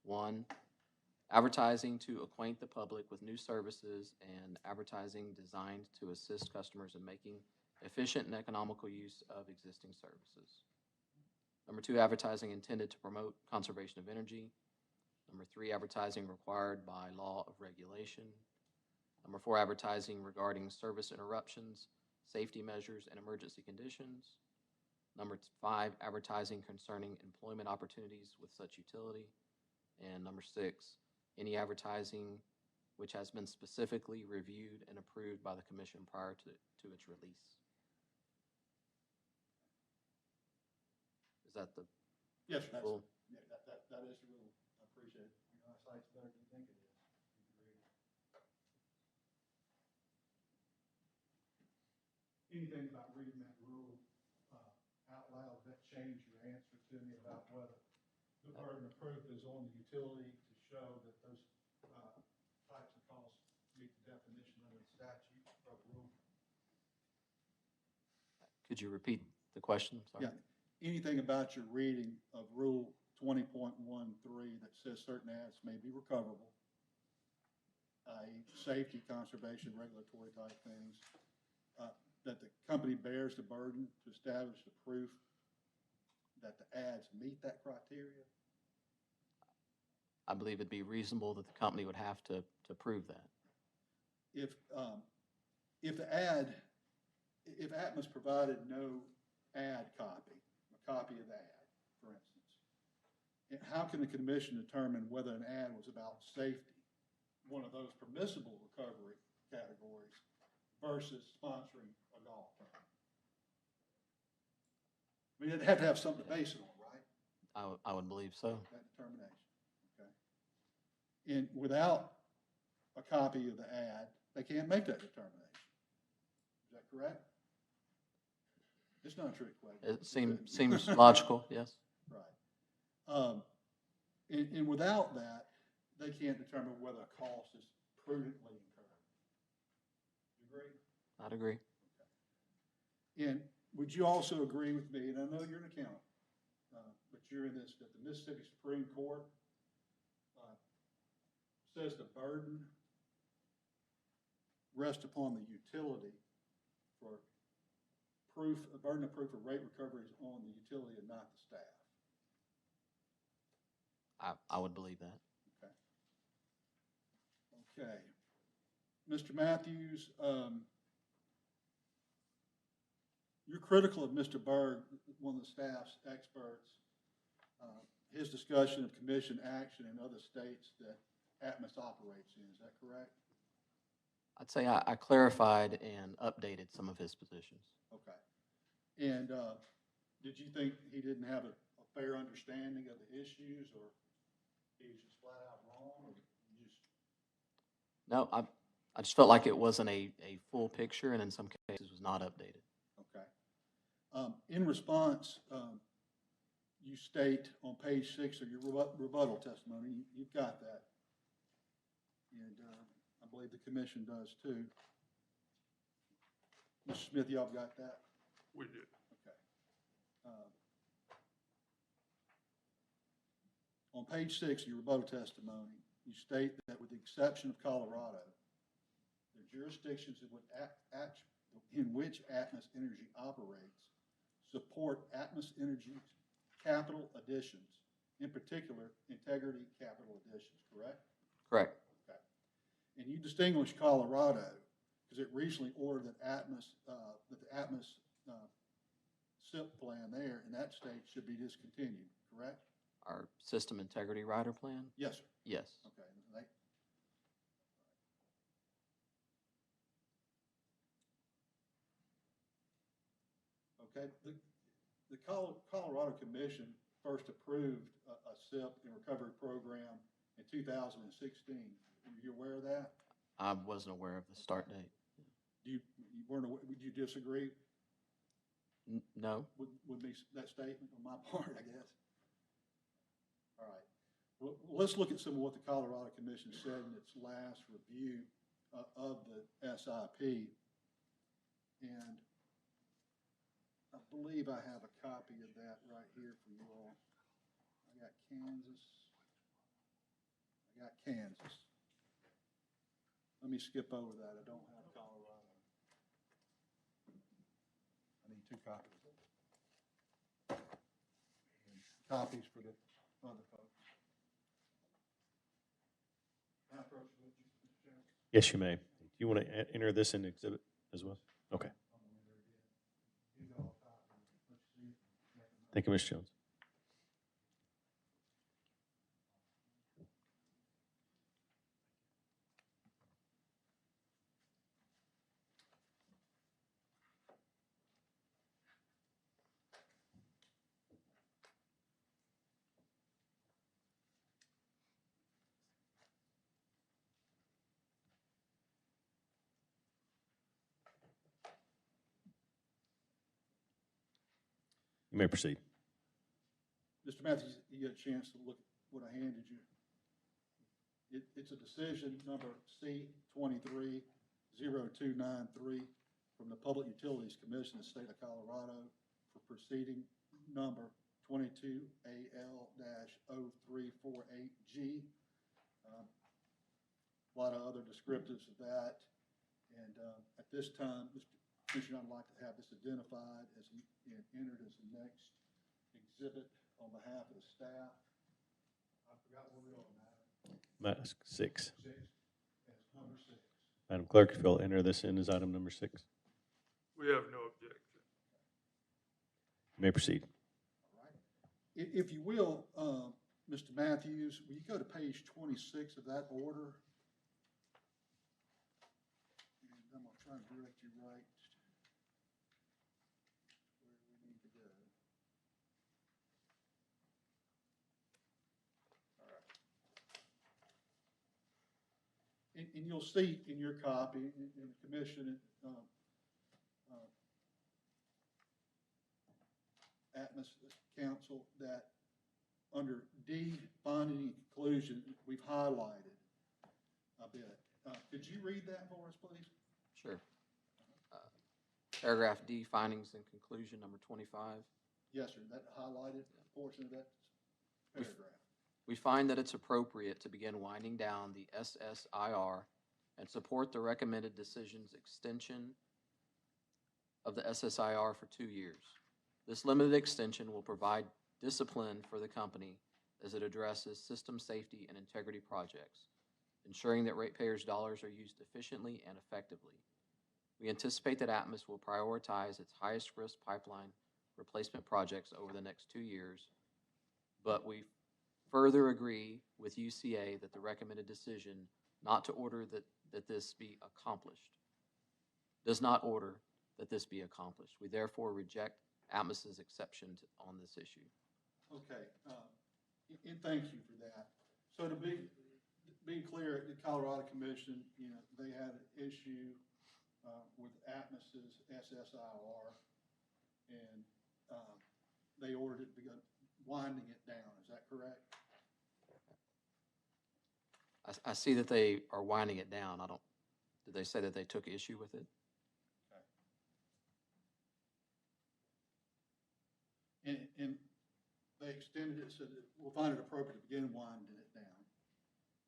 1, advertising to acquaint the public with new services and advertising designed to assist customers in making efficient and economical use of existing services. Number 2, advertising intended to promote conservation of energy. Number 3, advertising required by law of regulation. Number 4, advertising regarding service interruptions, safety measures, and emergency conditions. Number 5, advertising concerning employment opportunities with such utility. And number 6, any advertising which has been specifically reviewed and approved by the commission prior to its release. Is that the Yes, sir. full? Yeah, that is the rule. I appreciate it. Your eyesight's better than you think it is. Anything about reading that rule out loud, that changed your answer to me about whether the burden of proof is on the utility to show that those types of costs meet the definition under the statute or rule? Could you repeat the question? Sorry. Yeah. Anything about your reading of Rule 20.13 that says certain ads may be recoverable, i.e. safety, conservation, regulatory type things, that the company bears the burden to establish the proof that the ads meet that criteria? I believe it'd be reasonable that the company would have to prove that. If Atmos provided no ad copy, a copy of the ad, for instance, how can the commission determine whether an ad was about safety, one of those permissible recovery categories, versus sponsoring a golf tournament? I mean, they'd have to have something to base it on, right? I would believe so. That determination, okay? And without a copy of the ad, they can't make that determination. Is that correct? It's not a trick question. It seems logical, yes. Right. And without that, they can't determine whether a cost is prudently incurred. You agree? I'd agree. Okay. And would you also agree with me, and I know you're an accountant, but you're in this, that the Mississippi Supreme Court says the burden rests upon the utility for proof, a burden of proof of rate recovery is on the utility and not the staff. I would believe that. Okay. Okay. Mr. Matthews, you're critical of Mr. Berg, one of the staff's experts, his discussion of commission action in other states that Atmos operates in. Is that correct? I'd say I clarified and updated some of his positions. Okay. And did you think he didn't have a fair understanding of the issues, or he was just flat out wrong, or you just... No, I just felt like it wasn't a full picture, and in some cases was not updated. Okay. In response, you state on page 6 of your rebuttal testimony, you've got that, and I believe the commission does too. Mr. Smith, y'all got that? We did. Okay. On page 6 of your rebuttal testimony, you state that with the exception of Colorado, the jurisdictions in which Atmos Energy operates support Atmos Energy's capital additions, in particular, integrity capital additions, correct? Correct. Okay. And you distinguish Colorado because it recently ordered that the Atmos SIP plan there in that state should be discontinued, correct? Our system integrity rider plan? Yes, sir. Yes. Okay. Okay. The Colorado Commission first approved a SIP and recovery program in 2016. Were you aware of that? I wasn't aware of the start date. You weren't aware, would you disagree? No. Would be that statement on my part, I guess. All right. Well, let's look at some of what the Colorado Commission said in its last review of the SIP. And I believe I have a copy of that right here for you all. I got Kansas. Let me skip over that. I don't have Colorado. I need 2 copies. Copies for the other folks. Can I approach with you, Mr. Chairman? Yes, you may. Do you want to enter this in exhibit as well? Okay. Thank you, Ms. Jones. You may proceed. Mr. Matthews, you get a chance to look at what I handed you. It's a decision number C-23-0293 from the Public Utilities Commission of the State of Colorado for proceeding number 22AL-0348G. A lot of other descriptives of that. And at this time, Mr. Commissioner, I'd like to have this identified as and entered as the next exhibit on behalf of the staff. I forgot where we are, Madam. 6. 6, as number 6. Madam Clerk, if you'll enter this in as item number 6. We have no objection. You may proceed. All right. If you will, Mr. Matthews, will you go to page 26 of that order? And I'm going to try and direct you right where we need to go. All right. And you'll see in your copy, in the commission, Atmos Council, that under D, finding and conclusion, we've highlighted a bit. Could you read that for us, please? Sure. Paragraph D, findings and conclusion, number 25. Yes, sir, that highlighted portion of that paragraph. We find that it's appropriate to begin winding down the SSIR and support the recommended decision's extension of the SSIR for 2 years. This limited extension will provide discipline for the company as it addresses system safety and integrity projects, ensuring that ratepayers' dollars are used efficiently and effectively. We anticipate that Atmos will prioritize its highest risk pipeline replacement projects over the next 2 years, but we further agree with UCA that the recommended decision not to order that this be accomplished does not order that this be accomplished. We therefore reject Atmos's exception on this issue. Okay, and thank you for that. So to be clear, the Colorado Commission, they had an issue with Atmos's SSIR, and they ordered it to begin winding it down. Is that correct? I see that they are winding it down. Did they say that they took issue with it? Okay. And they extended it so that we'll find it appropriate to begin winding it down.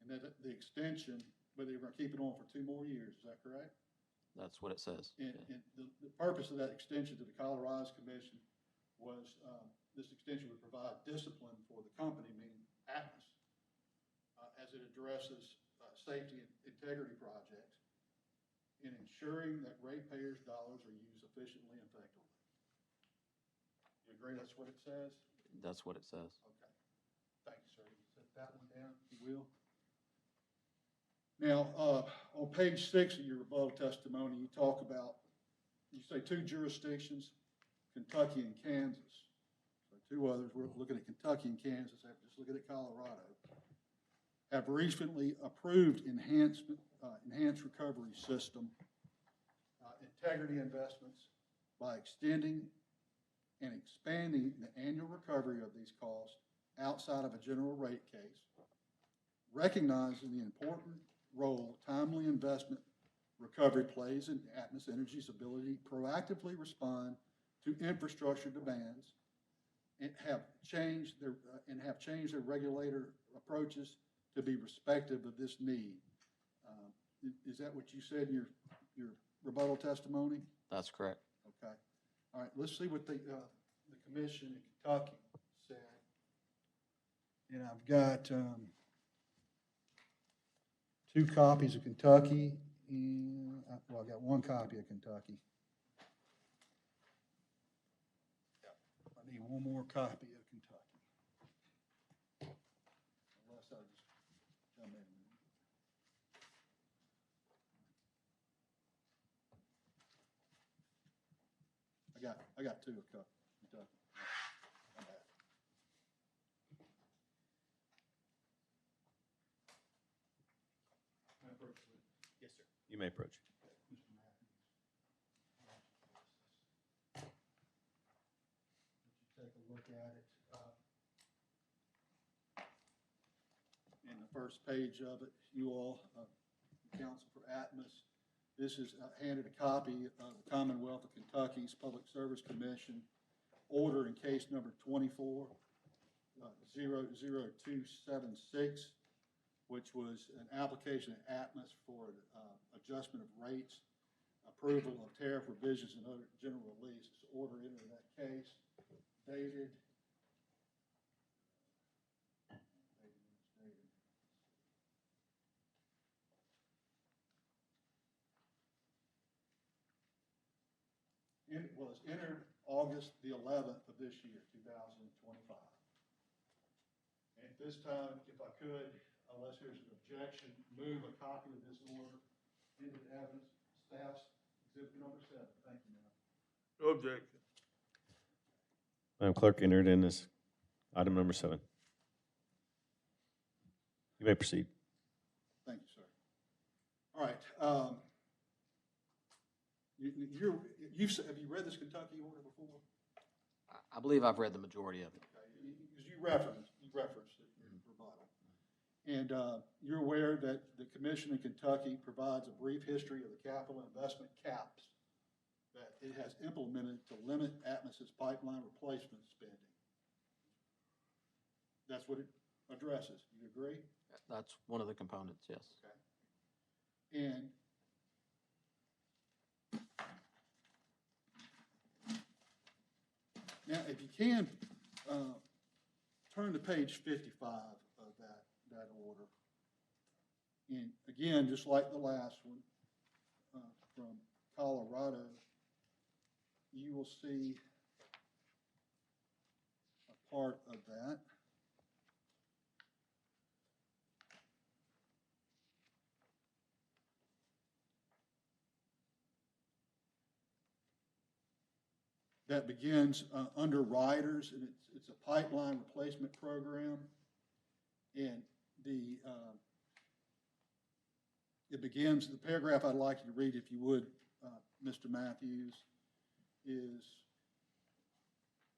And that the extension, but they were going to keep it on for 2 more years. Is that correct? That's what it says. And the purpose of that extension to the Colorado Commission was this extension would provide discipline for the company, meaning Atmos, as it addresses safety and integrity projects in ensuring that ratepayers' dollars are used efficiently and effectively. You agree that's what it says? That's what it says. Okay. Thank you, sir. You set that one down, if you will. Now, on page 6 of your rebuttal testimony, you talk about, you say 2 jurisdictions, Kentucky and Kansas. So 2 others, we're looking at Kentucky and Kansas, just looking at Colorado, have recently approved enhanced recovery system integrity investments by extending and expanding the annual recovery of these costs outside of a general rate case, recognizing the important role timely investment recovery plays in Atmos Energy's ability to proactively respond to infrastructure demands and have changed their regulator approaches to be respective of this need. Is that what you said in your rebuttal testimony? That's correct. Okay. All right, let's see what the commission in Kentucky said. And I've got two copies of Kentucky, and, well, I've got one copy of Kentucky. I need one more copy of Kentucky. Unless I just come in. I got two of Kentucky. My bad. Can I approach it? Yes, sir. You may approach. Mr. Matthews. Let you take a look at it. In the first page of it, you all, Council for Atmos, this is handed a copy of the Commonwealth of Kentucky's Public Service Commission order in case number 24, 00276, which was an application of Atmos for adjustment of rates, approval of tariff revisions and other general release. This order entered that case, dated. It was entered August the 11th of this year, 2025. And at this time, if I could, unless there's an objection, move a copy of this order into the evidence, staff's exhibit number 7. Thank you, ma'am. No objection. Madam Clerk, entered in as item number 7. You may proceed. Thank you, sir. All right. Have you read this Kentucky order before? I believe I've read the majority of it. Okay, because you referenced it in your rebuttal. And you're aware that the Commission in Kentucky provides a brief history of the capital investment caps that it has implemented to limit Atmos's pipeline replacement spending. That's what it addresses. You agree? That's one of the components, yes. Okay. And now, if you can, turn to page 55 of that order. And again, just like the last one, from Colorado, you will see a part of that. That begins under riders, and it's a pipeline replacement program. And it begins, the paragraph I'd like you to read, if you would, Mr. Matthews, is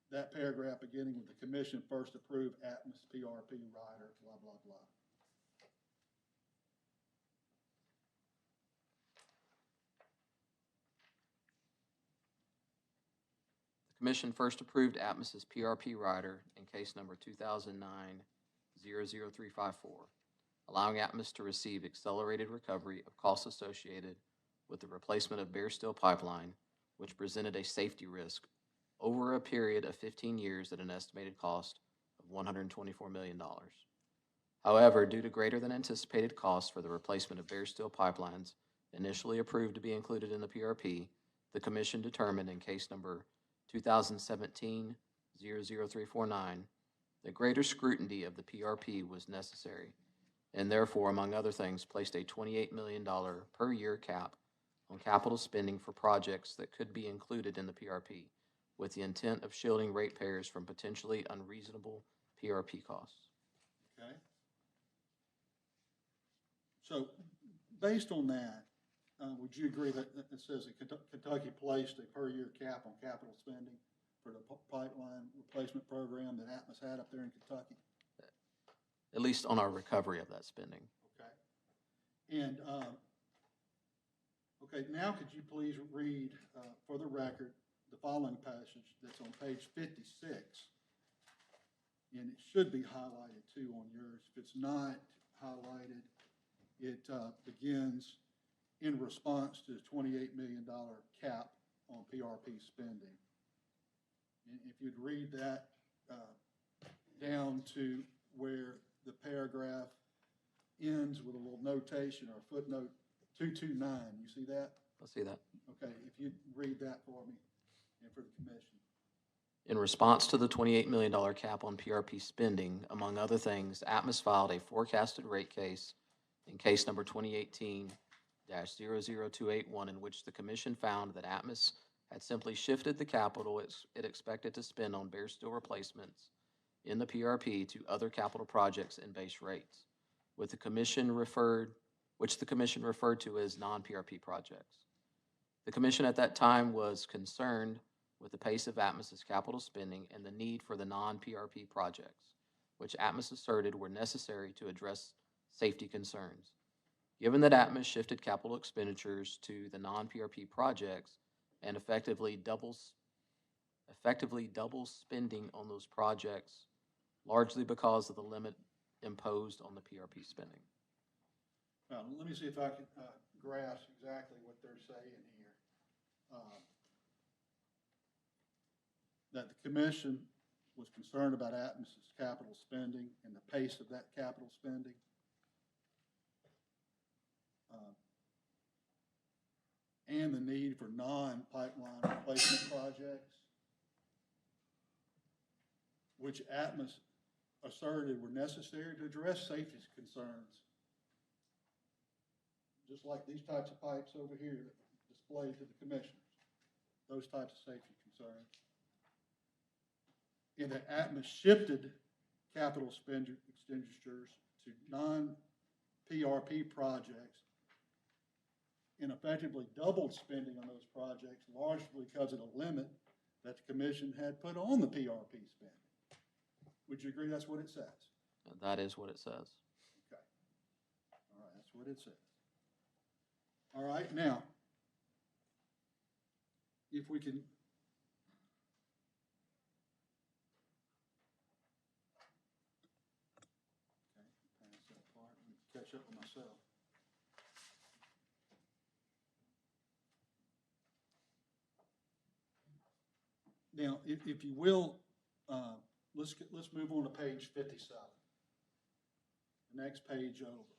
that paragraph beginning with the commission first approved Atmos PRP rider, blah, blah, blah. The Commission first approved Atmos's PRP rider in case number 2009-00354, allowing Atmos to receive accelerated recovery of costs associated with the replacement of bare steel pipeline, which presented a safety risk over a period of 15 years at an estimated cost of $124 million. However, due to greater than anticipated costs for the replacement of bare steel pipelines initially approved to be included in the PRP, the Commission determined in case number 2017-00349 that greater scrutiny of the PRP was necessary, and therefore, among other things, placed a $28 million per year cap on capital spending for projects that could be included in the PRP, with the intent of shielding ratepayers from potentially unreasonable PRP costs. Okay. So, based on that, would you agree that it says that Kentucky placed a per year cap on capital spending for the pipeline replacement program that Atmos had up there in Kentucky? At least on our recovery of that spending. Okay. And, okay, now could you please read, for the record, the following passage that's on page 56? And it should be highlighted too on yours. If it's not highlighted, it begins in response to the $28 million cap on PRP spending. And if you'd read that down to where the paragraph ends with a little notation or footnote 229, you see that? I see that. Okay, if you'd read that for me and for the commission. In response to the $28 million cap on PRP spending, among other things, Atmos filed a forecasted rate case in case number 2018-00281, in which the commission found that Atmos had simply shifted the capital it expected to spend on bare steel replacements in the PRP to other capital projects and base rates, which the commission referred to as non-PRP projects. The commission at that time was concerned with the pace of Atmos's capital spending and the need for the non-PRP projects, which Atmos asserted were necessary to address safety concerns. Given that Atmos shifted capital expenditures to the non-PRP projects and effectively doubles spending on those projects, largely because of the limit imposed on the PRP spending. Well, let me see if I can grasp exactly what they're saying here. That the commission was concerned about Atmos's capital spending and the pace of that capital spending. And the need for non-pipeline replacement projects, which Atmos asserted were necessary to address safety concerns. Just like these types of pipes over here displayed to the commissioners, those types of safety concerns. And that Atmos shifted capital expenditures to non-PRP projects and effectively doubled spending on those projects, largely because of the limit that the commission had put on the PRP spending. Would you agree that's what it says? That is what it says. Okay. All right, that's what it says. All right, now, if we can pass that part and catch up with myself. Now, if you will, let's move on to page 57. The next page over.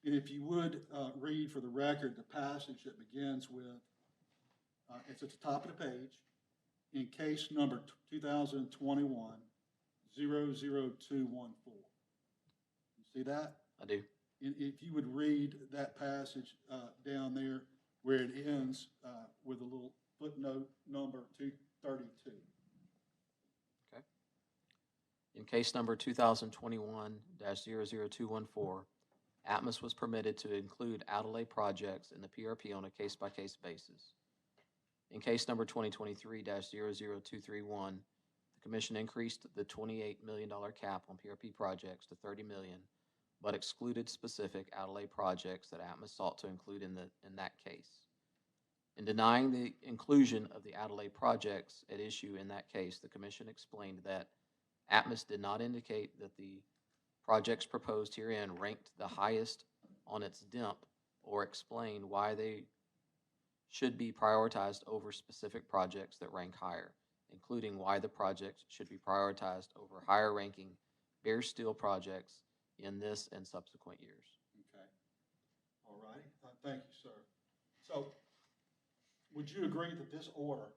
And if you would read for the record the passage that begins with, it's at the top of the page, in case number 2021-00214. You see that? I do. And if you would read that passage down there where it ends with a little footnote number 232. Okay. In case number 2021-00214, Atmos was permitted to include outlay projects in the PRP on a case-by-case basis. In case number 2023-00231, the Commission increased the $28 million cap on PRP projects to $30 million, but excluded specific outlay projects that Atmos sought to include in that case. In denying the inclusion of the outlay projects at issue in that case, the Commission explained that Atmos did not indicate that the projects proposed herein ranked the highest on its DIMP or explained why they should be prioritized over specific projects that rank higher, including why the projects should be prioritized over higher ranking bare steel projects in this and subsequent years. Okay. All righty. Thank you, sir. So, would you agree that this order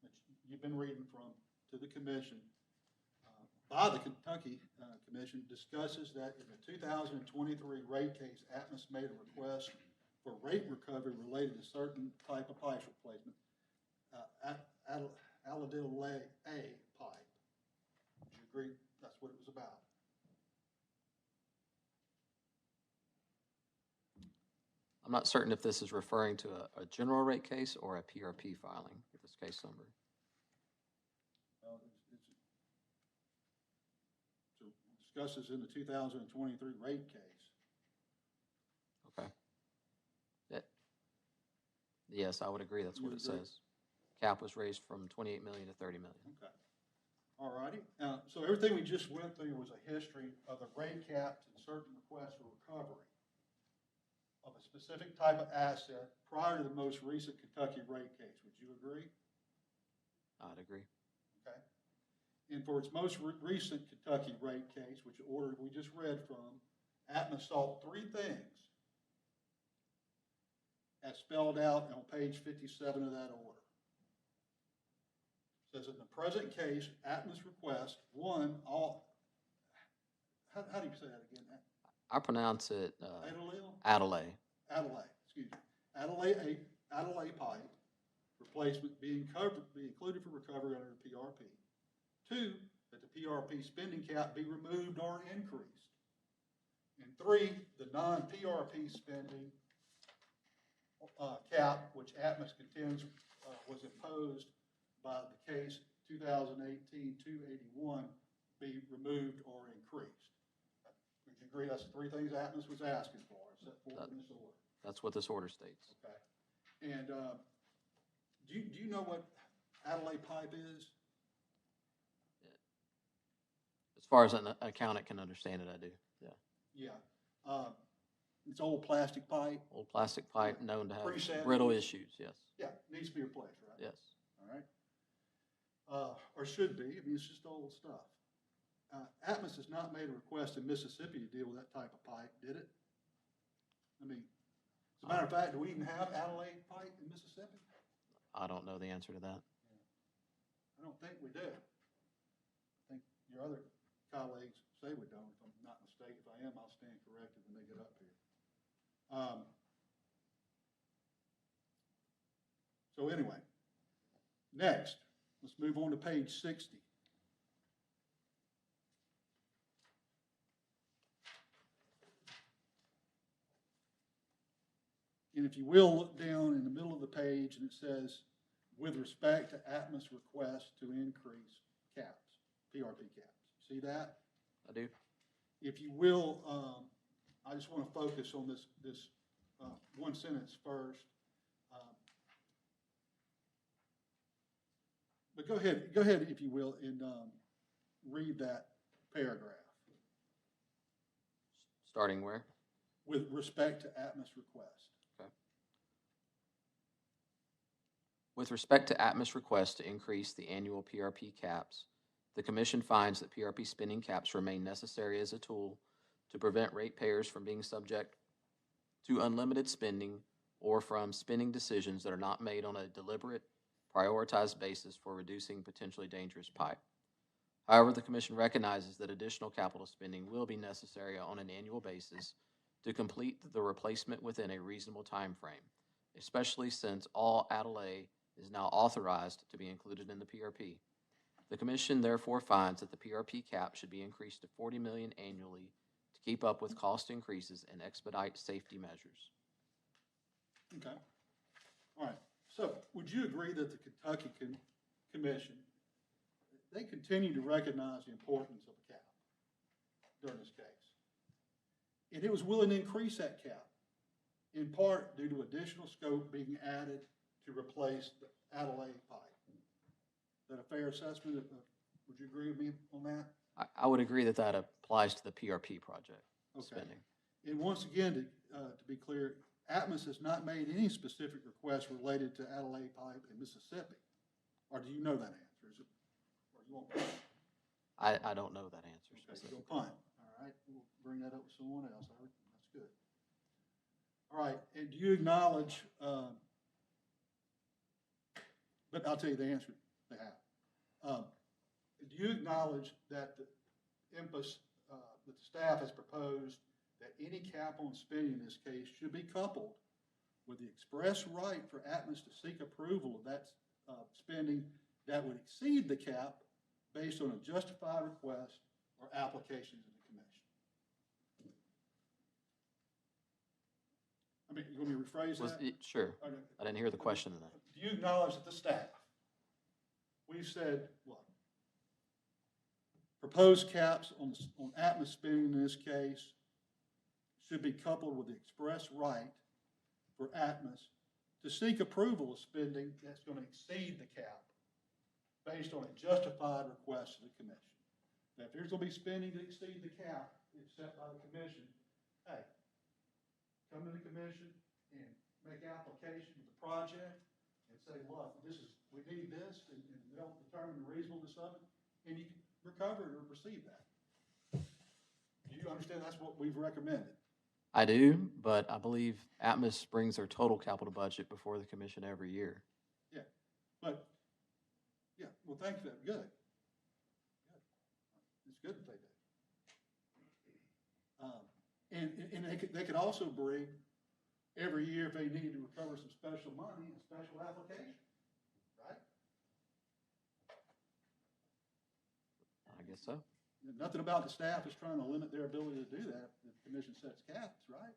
that you've been reading from to the Commission by the Kentucky Commission discusses that in the 2023 rate case, Atmos made a request for rate recovery related to certain type of pipe replacement, Aladil A pipe. Would you agree that's what it was about? I'm not certain if this is referring to a general rate case or a PRP filing with this case number. So discusses in the 2023 rate case. Okay. Yes, I would agree. That's what You it agree? says. Cap was raised from 28 million to 30 million. Okay. All righty. So everything we just went through was a history of the rate caps and certain requests for recovery of a specific type of asset prior to the most recent Kentucky rate case. Would you agree? I'd agree. Okay. And for its most recent Kentucky rate case, which order we just read from, Atmos sought three things as spelled out on page 57 of that order. It says in the present case, Atmos requests one, all, how do you say that again? I pronounce it Adelaide? Adelaide. Excuse me. Adelaide pipe replacement be included for recovery under the PRP. Two, that the PRP spending cap be removed or increased. And three, the non-PRP spending cap, which Atmos contends was imposed by the case 2018-281, be removed or increased. Would you agree that's the three things Atmos was asking for, set forth in this order? That's what this order states. Okay. And do you know what Adelaide pipe is? As far as an accountant can understand it, I do. Yeah. Yeah. It's old plastic pipe. Old plastic pipe known to have Pre-70s. brittle issues. Yes. Yeah, needs to be replaced, right? Yes. All right. Or should be. I mean, it's just old stuff. Atmos has not made a request in Mississippi to deal with that type of pipe, did it? I mean, as a matter of fact, do we even have Adelaide pipe in Mississippi? I don't know the answer to that. I don't think we do. I think your other colleagues say we don't, if I'm not mistaken. If I am, I'll stand corrected when they get up here. So anyway, next, let's move on to page 60. And if you will, look down in the middle of the page and it says, with respect to Atmos request to increase caps, PRP caps. See that? I do. If you will, I just want to focus on this one sentence first. But go ahead, if you will, and read that paragraph. Starting where? With respect to Atmos request. Okay. With respect to Atmos request to increase the annual PRP caps, the Commission finds that PRP spending caps remain necessary as a tool to prevent ratepayers from being subject to unlimited spending or from spending decisions that are not made on a deliberate, prioritized basis for reducing potentially dangerous pipe. However, the Commission recognizes that additional capital spending will be necessary on an annual basis to complete the replacement within a reasonable time frame, especially since all Adelaide is now authorized to be included in the PRP. The Commission therefore finds that the PRP cap should be increased to $40 million annually to keep up with cost increases and expedite safety measures. Okay. All right. So would you agree that the Kentucky Commission, they continue to recognize the importance of a cap during this case? And it was willing to increase that cap, in part due to additional scope being added to replace the Adelaide pipe. Is that a fair assessment? Would you agree with me on that? I would agree that that applies to the PRP project spending. And once again, to be clear, Atmos has not made any specific requests related to Adelaide pipe in Mississippi. Or do you know that answer? Is it, or you want punt? I don't know that answer Okay, specifically. so punt. All right, we'll bring that up with someone else. That's good. All right, and do you acknowledge, but I'll tell you the answer they have. Do you acknowledge that the IMPUS, that the staff has proposed that any cap on spending in this case should be coupled with the express right for Atmos to seek approval of that spending that would exceed the cap based on a justified request or application to the Commission? I mean, you want me to rephrase that? Sure. Okay. I didn't hear the question in that. Do you acknowledge that the staff, we've said, what, Proposed caps on Atmos spending in this case should be coupled with the express right for Atmos to seek approval of spending that's going to exceed the cap based on a justified request of the commission. Now, if there's going to be spending that exceeds the cap that's set by the commission, hey, come to the commission and make application to the project and say, look, we need this, and they'll determine the reasonableness of it, and you can recover it or receive that. Do you understand that's what we've recommended? I do, but I believe Atmos brings their total capital budget before the commission every year. Yeah, but, yeah, well, thank you, good. It's good that they do. And they could also bring, every year if they need to recover some special money, a special application, right? I guess so. Nothing about the staff is trying to limit their ability to do that if the commission sets caps, right?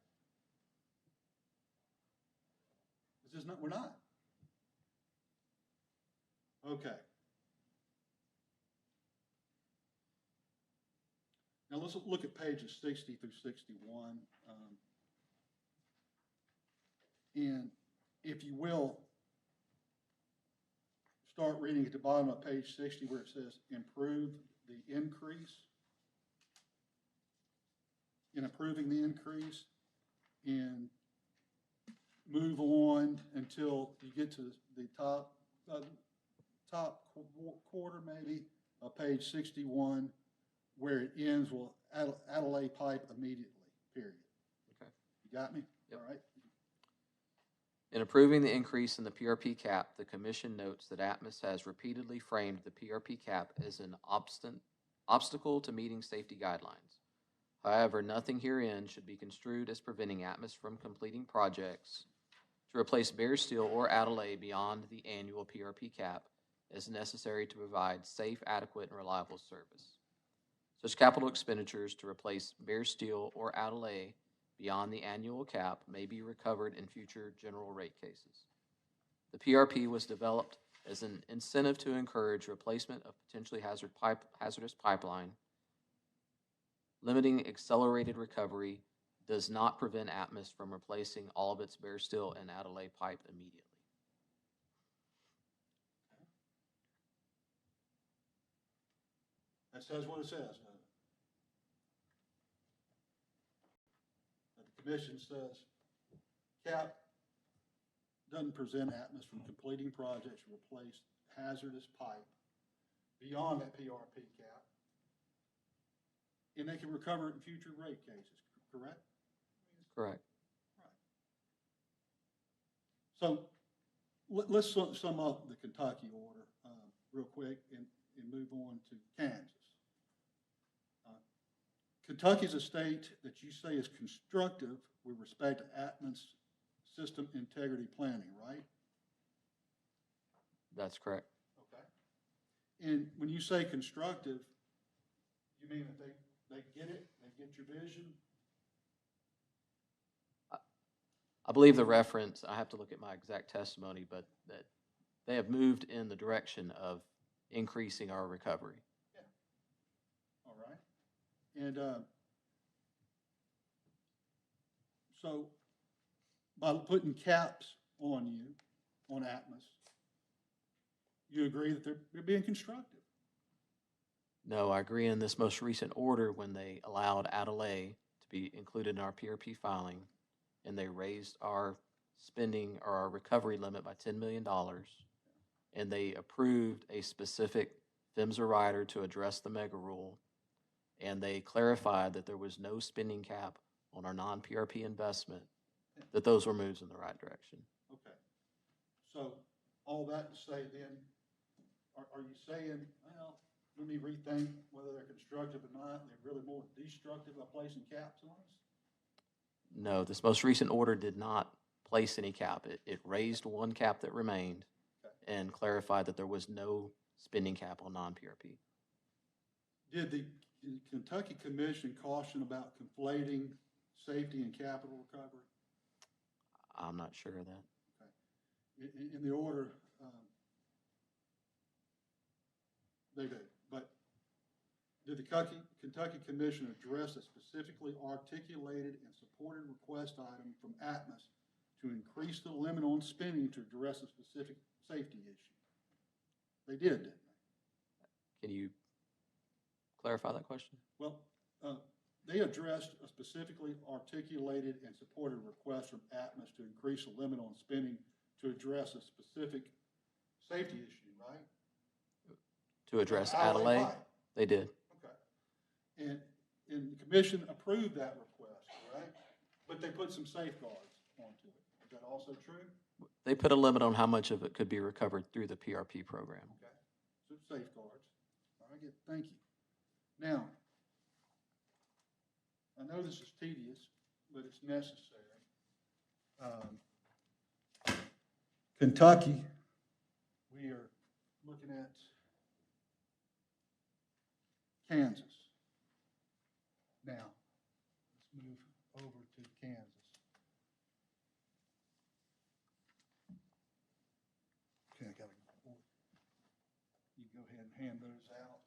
This is not, we're not. Okay. Now let's look at pages 60 through 61. And if you will, start reading at the bottom of page 60 where it says improve the increase. In approving the increase, and move on until you get to the top quarter maybe of page 61 where it ends with Adelaide pipe immediately, period. Okay. You got me? Yep. All right. In approving the increase in the PRP cap, the commission notes that Atmos has repeatedly framed the PRP cap as an obstacle to meeting safety guidelines. However, nothing herein should be construed as preventing Atmos from completing projects to replace bare steel or Adelaide beyond the annual PRP cap as necessary to provide safe, adequate, and reliable service. Such capital expenditures to replace bare steel or Adelaide beyond the annual cap may be recovered in future general rate cases. The PRP was developed as an incentive to encourage replacement of potentially hazardous pipeline. Limiting accelerated recovery does not prevent Atmos from replacing all of its bare steel and Adelaide pipe immediately. That says what it says, doesn't it? The commission says cap doesn't prevent Atmos from completing projects to replace hazardous pipe beyond that PRP cap. And they can recover it in future rate cases, correct? Correct. Right. So let's sum up the Kentucky order real quick and move on to Kansas. Kentucky's a state that you say is constructive with respect to Atmos system integrity planning, right? That's correct. Okay. And when you say constructive, you mean that they get it, they get your vision? I believe the reference, I have to look at my exact testimony, but that they have moved in the direction of increasing our recovery. Yeah. All right. And so by putting caps on you, on Atmos, you agree that they're being constructive? No, I agree in this most recent order when they allowed Adelaide to be included in our PRP filing, and they raised our spending or our recovery limit by $10 million, and they approved a specific PHMSA rider to address the mega rule, and they clarified that there was no spending cap on our non-PRP investment, that those were moves in the right direction. Okay. So all that to say then, are you saying, well, let me rethink whether they're constructive or not, and they're really more destructive by placing caps on us? No, this most recent order did not place any cap. It raised one cap that remained and clarified that there was no spending cap on non-PRP. Did the Kentucky Commission caution about conflating safety and capital recovery? I'm not sure of that. Okay. In the order, they do. But did the Kentucky Commission address a specifically articulated and supported request item from Atmos to increase the limit on spending to address a specific safety issue? They did, didn't they? Can you clarify that question? Well, they addressed a specifically articulated and supported request from Atmos to increase the limit on spending to address a specific safety issue, right? To address Adelaide Adelaide? Pipe. They did. Okay. And the commission approved that request, right? But they put some safeguards onto it. Is that also true? They put a limit on how much of it could be recovered through the PRP program. Okay. So safeguards. All right, good. Thank you. Now, I know this is tedious, but it's necessary. Kentucky, we are looking at Kansas. Now, let's move over to Kansas. Okay, I got to, you go ahead and hand those out.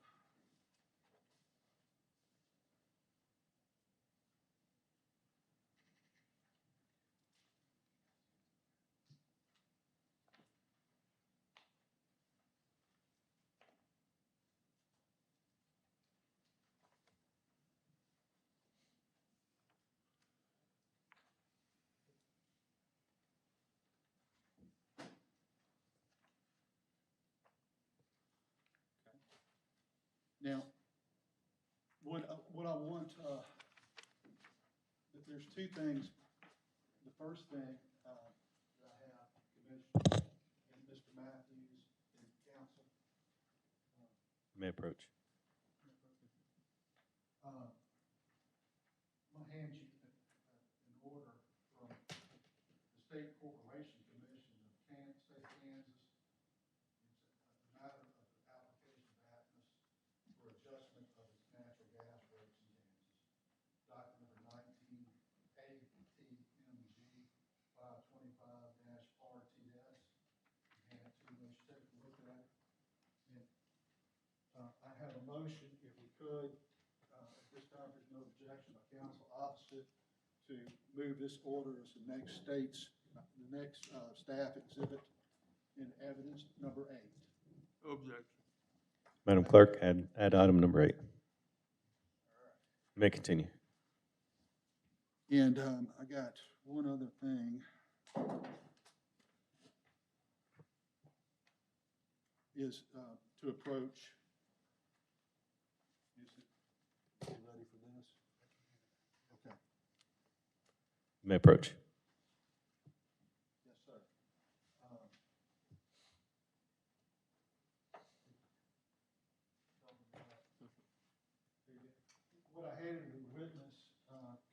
Now, what I want, there's two things. The first thing that I have, Commissioner and Mr. Matthews and Council. May approach. My hand you in order from the State Corporation Commission of State of Kansas. It's a matter of the application of Atmos for adjustment of its natural gas rates in Kansas. Docket number 19 ATMG 525-RTS. And to let you take a look at it. And I have a motion, if we could, at this time, there's no objection by council opposite, to move this order as the next staff exhibit in evidence number 8. Objection. Madam Clerk, add item number 8. May continue. And I got one other thing. Is to approach. Is it ready for this? Okay. May approach. Yes, sir. What I handed to the witness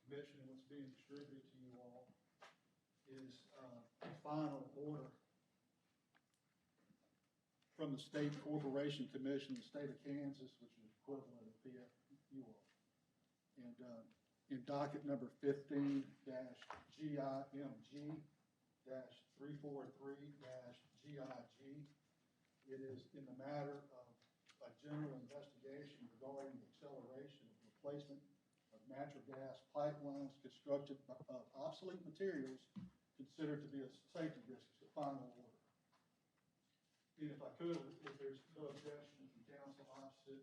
commission, what's being distributed to you all, is the final order from the State Corporation Commission, the state of Kansas, which is equivalent of PFU. And in docket number 15-GIMG-343-GIG, it is in the matter of a general investigation regarding the acceleration of replacement of natural gas pipelines constructed of obsolete materials considered to be a safety risk. It's the final order. And if I could, if there's no objection from council opposite,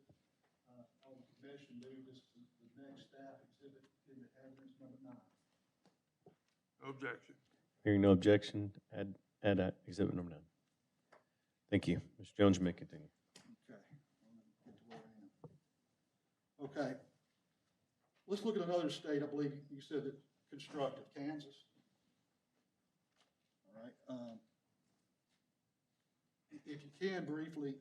on the commission, move this to the next staff exhibit in the evidence number 9. Objection. Hearing no objection, add exhibit number 9. Thank you. Mr. Jones, you may continue. Okay. Get to where I am. Okay. Let's look at another state. I believe you said that constructed, Kansas. All right. If you can briefly,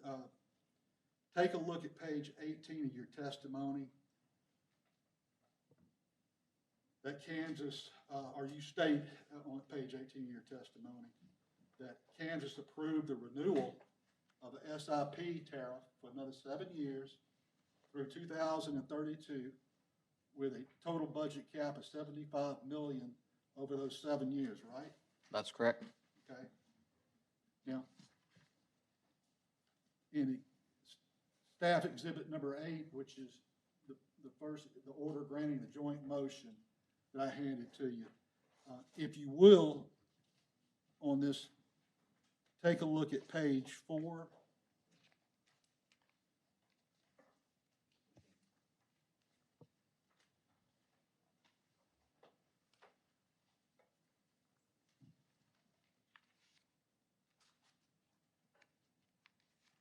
take a look at page 18 of your testimony. That Kansas, or you state on page 18 of your testimony, that Kansas approved the renewal of the SIP tariff for another 7 years through 2032 with a total budget cap of $75 million over those 7 years, right? That's correct. Okay. Now, in the staff exhibit number 8, which is the order granting the joint motion that I handed to you. If you will, on this, take a look at page 4.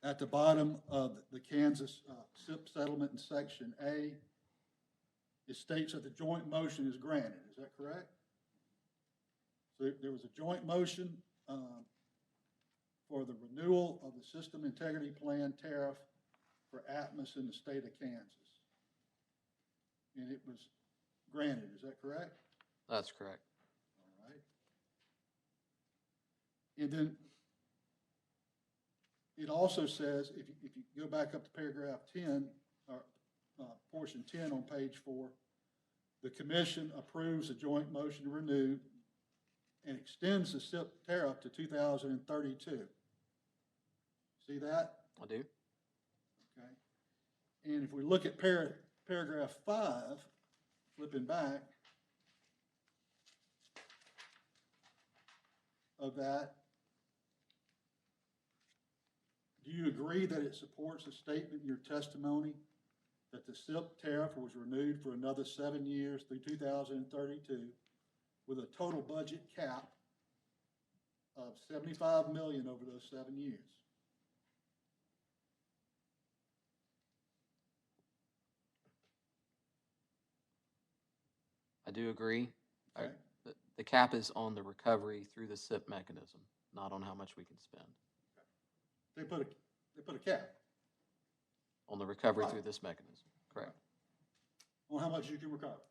At the bottom of the Kansas SIP settlement in section A, it states that the joint motion is granted. Is that correct? So there was a joint motion for the renewal of the System Integrity Plan tariff for Atmos in the state of Kansas. And it was granted. Is that correct? That's correct. All right. And then it also says, if you go back up to paragraph 10, or portion 10 on page 4, the commission approves a joint motion to renew and extends the SIP tariff to 2032. See that? I do. Okay. And if we look at paragraph 5, flipping back of that, do you agree that it supports the statement in your testimony that the SIP tariff was renewed for another 7 years through 2032 with a total budget cap of $75 million over those 7 years? I do agree. Okay. The cap is on the recovery through the SIP mechanism, not on how much we can spend. They put a cap On the recovery Right. through this mechanism. Correct. on how much you can recover.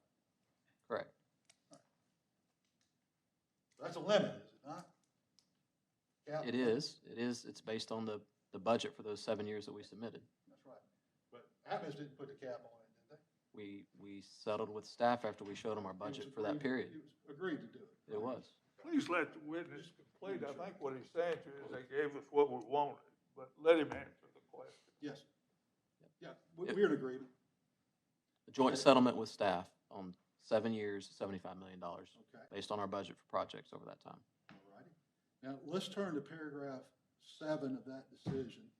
Correct. That's a limit, is it not? Cap It is. It is. It's based on the budget for those 7 years that we submitted. That's right. But Atmos didn't put the cap on it, did they? We settled with staff after we showed them our It was budget for that agreed- period. It was agreed to do it. It was. Please let the witness complete. I think what he's saying to you is they gave us what we wanted, but let him answer the question. Yes. Yeah, Yep. we're in agreement. A joint settlement with staff on 7 years, $75 million, Okay. based on our budget for projects over that time. All righty. Now, let's turn to paragraph 7 of that decision.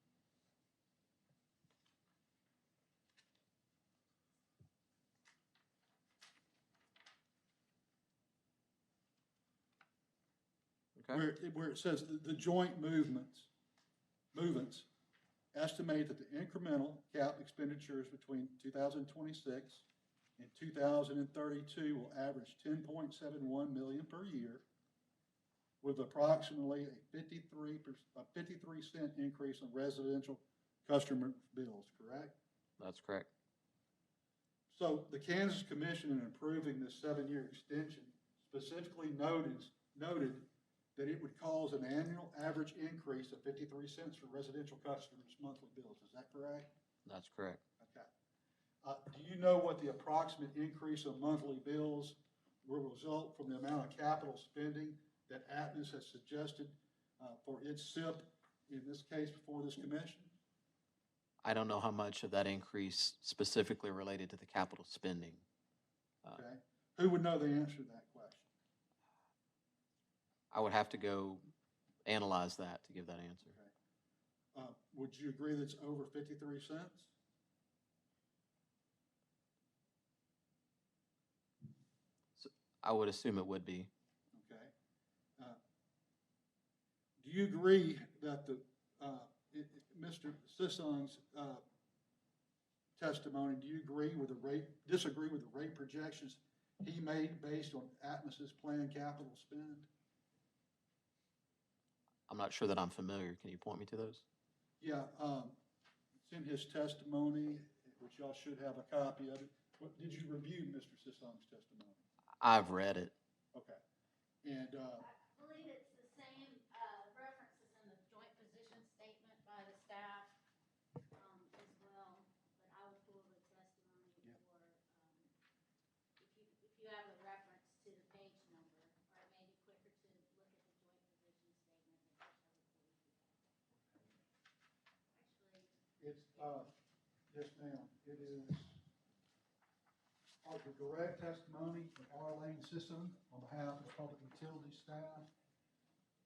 Okay? Where it says the joint movements estimate that the incremental cap expenditures between 2026 and 2032 will average 10.71 million per year, with approximately a 53-cent increase in residential customer bills, correct? That's correct. So the Kansas Commission, in approving this 7-year extension, specifically noted that it would cause an annual average increase of 53 cents for residential customers' monthly bills. Is that correct? That's correct. Okay. Do you know what the approximate increase of monthly bills will result from the amount of capital spending that Atmos has suggested for its SIP, in this case, before this commission? I don't know how much of that increase specifically related to the capital spending. Okay. Who would know the answer to that question? I would have to go analyze that to give that answer. Okay. Would you agree that it's over 53 cents? So I would assume it would be. Okay. Do you agree that Mr. Sisson's testimony, do you disagree with the rate projections he made based on Atmos's planned capital spend? I'm not sure that I'm familiar. Can you point me to those? Yeah, it's in his testimony, which y'all should have a copy of it. Did you review Mr. Sisson's testimony? I've read it. Okay. And, I believe it's the same references in the joint position statement by the staff as well, but I will pull the testimony Yeah. for, if you have a reference to the page number, or it may be quicker to look at the joint position statement. it's, yes, ma'am, it is. the direct testimony of our lane system on behalf of public utility staff.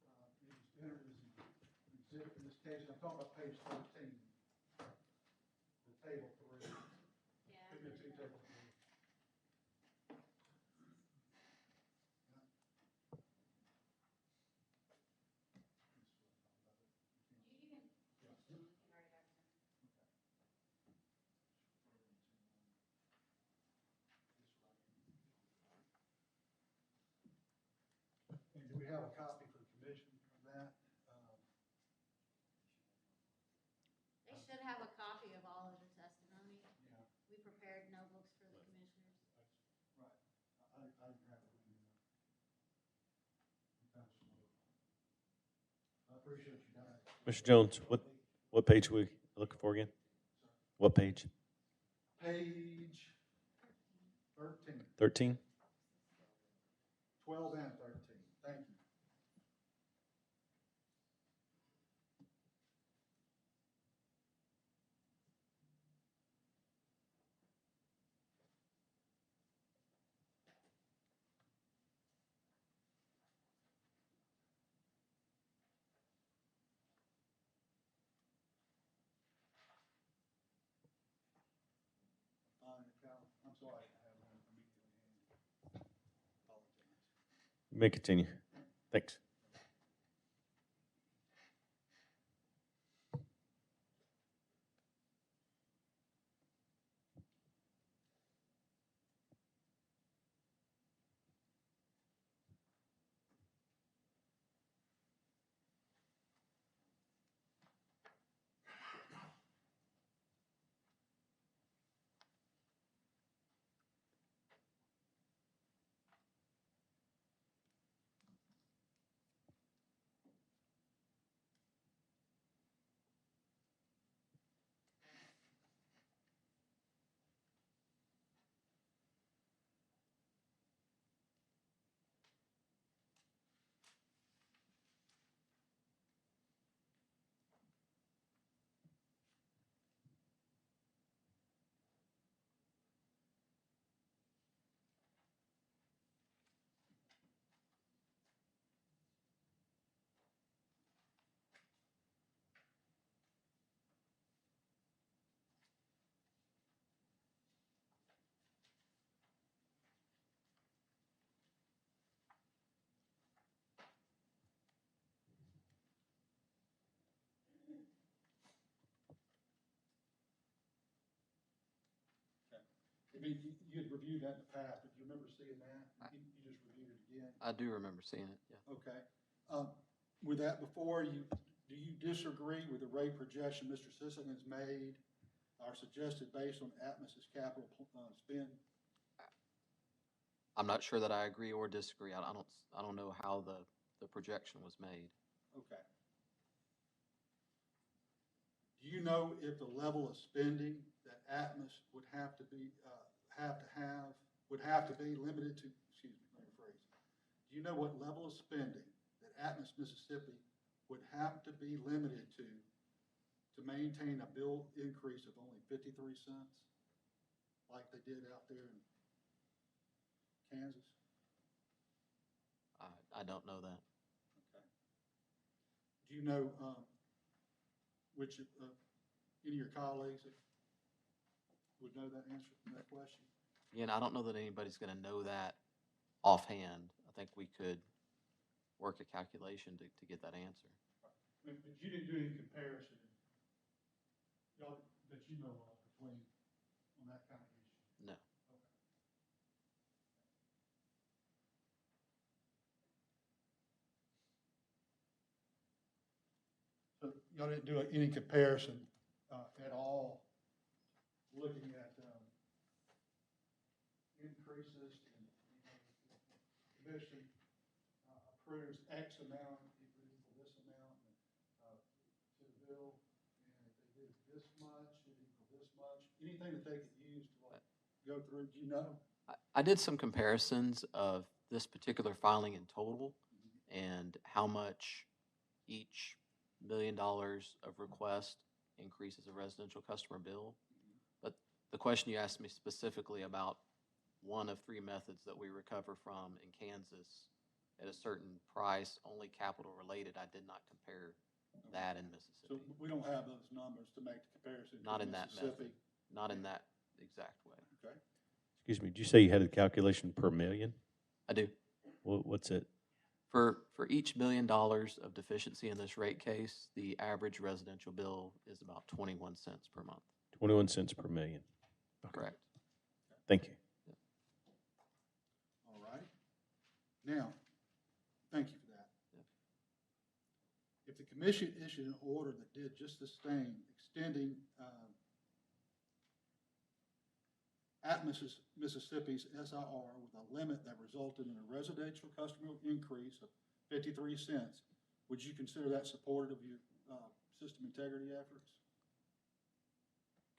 It was entered as an exhibit in this case. I'm talking about page 13, the table 3. Yeah. Figure 2, table 3. And do we have a copy for the commission of that? They should have a copy of all of the testimony. Yeah, We prepared notebooks for the commissioners. right. I didn't have it with me. I'm kind of slow. I appreciate you guys. Mr. Jones, what page we looking for again? What page? Page 13, 13? 12 and 13. Thank you. I'm sorry I have one immediately handy. Apologize. You may continue. Thanks. I mean, you had reviewed that in the past, but do you remember seeing that? You just reviewed it again? I do remember seeing it, yeah. Okay. With that before, do you disagree with the rate projection Mr. Sisson has made, or suggested based on Atmos's capital spend? I'm not sure that I agree or disagree. I don't know how the projection was made. Okay. Do you know if the level of spending that Atmos would have to be limited to, excuse me, let me rephrase. Do you know what level of spending that Atmos Mississippi would have to be limited to maintain a bill increase of only 53 cents, like they did out there in Kansas? I don't know that. Okay. Do you know which any of your colleagues that would know that answer to that question? Again, I don't know that anybody's going to know that offhand. I think we could work a calculation to get that answer. But you didn't do any comparison, y'all, that you know of between, on that kind of issue? No. Okay. So y'all didn't do any comparison at all, looking at increases in, commission approves X amount, equal this amount to the bill, and if they did this much, it equal this much. Anything that they could use to like go through, do you know? I did some comparisons of this particular filing in total and how much each $1 million of request increases a residential customer bill. But the question you asked me specifically about one of three methods that we recover from in Kansas at a certain price, only capital related. I did not compare that in So Mississippi. we don't have those numbers to make the comparison Not to in that Mississippi. method, not in that exact way. Okay. Excuse me, did you say you had a calculation per million? I do. What's it? For each $1 million of deficiency in this rate case, the average residential bill is about 21 cents per month. 21 cents per million. Correct. Thank you. All right. Now, thank you for that. If the commission issued an order that did just this thing, extending Atmos Mississippi's SIR with a limit that resulted in a residential customer increase of 53 cents, would you consider that supportive of your system integrity efforts?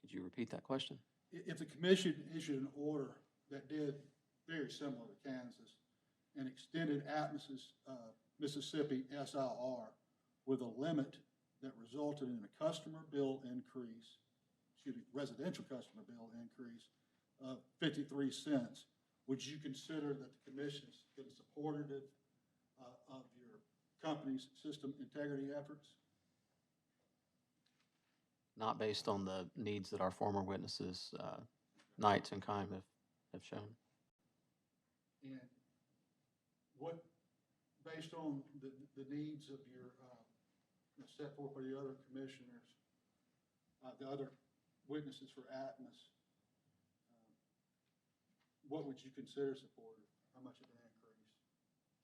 Could you repeat that question? If the commission issued an order that did very similar to Kansas and extended Atmos's Mississippi SIR with a limit that resulted in a customer bill increase, residential customer bill increase of 53 cents, would you consider that the commission has been supportive of your company's system integrity efforts? Not based on the needs that our former witnesses, Knights and Kime, have shown. And what, based on the needs of your, set forth by the other commissioners, the other witnesses for Atmos, what would you consider supportive? How much of an increase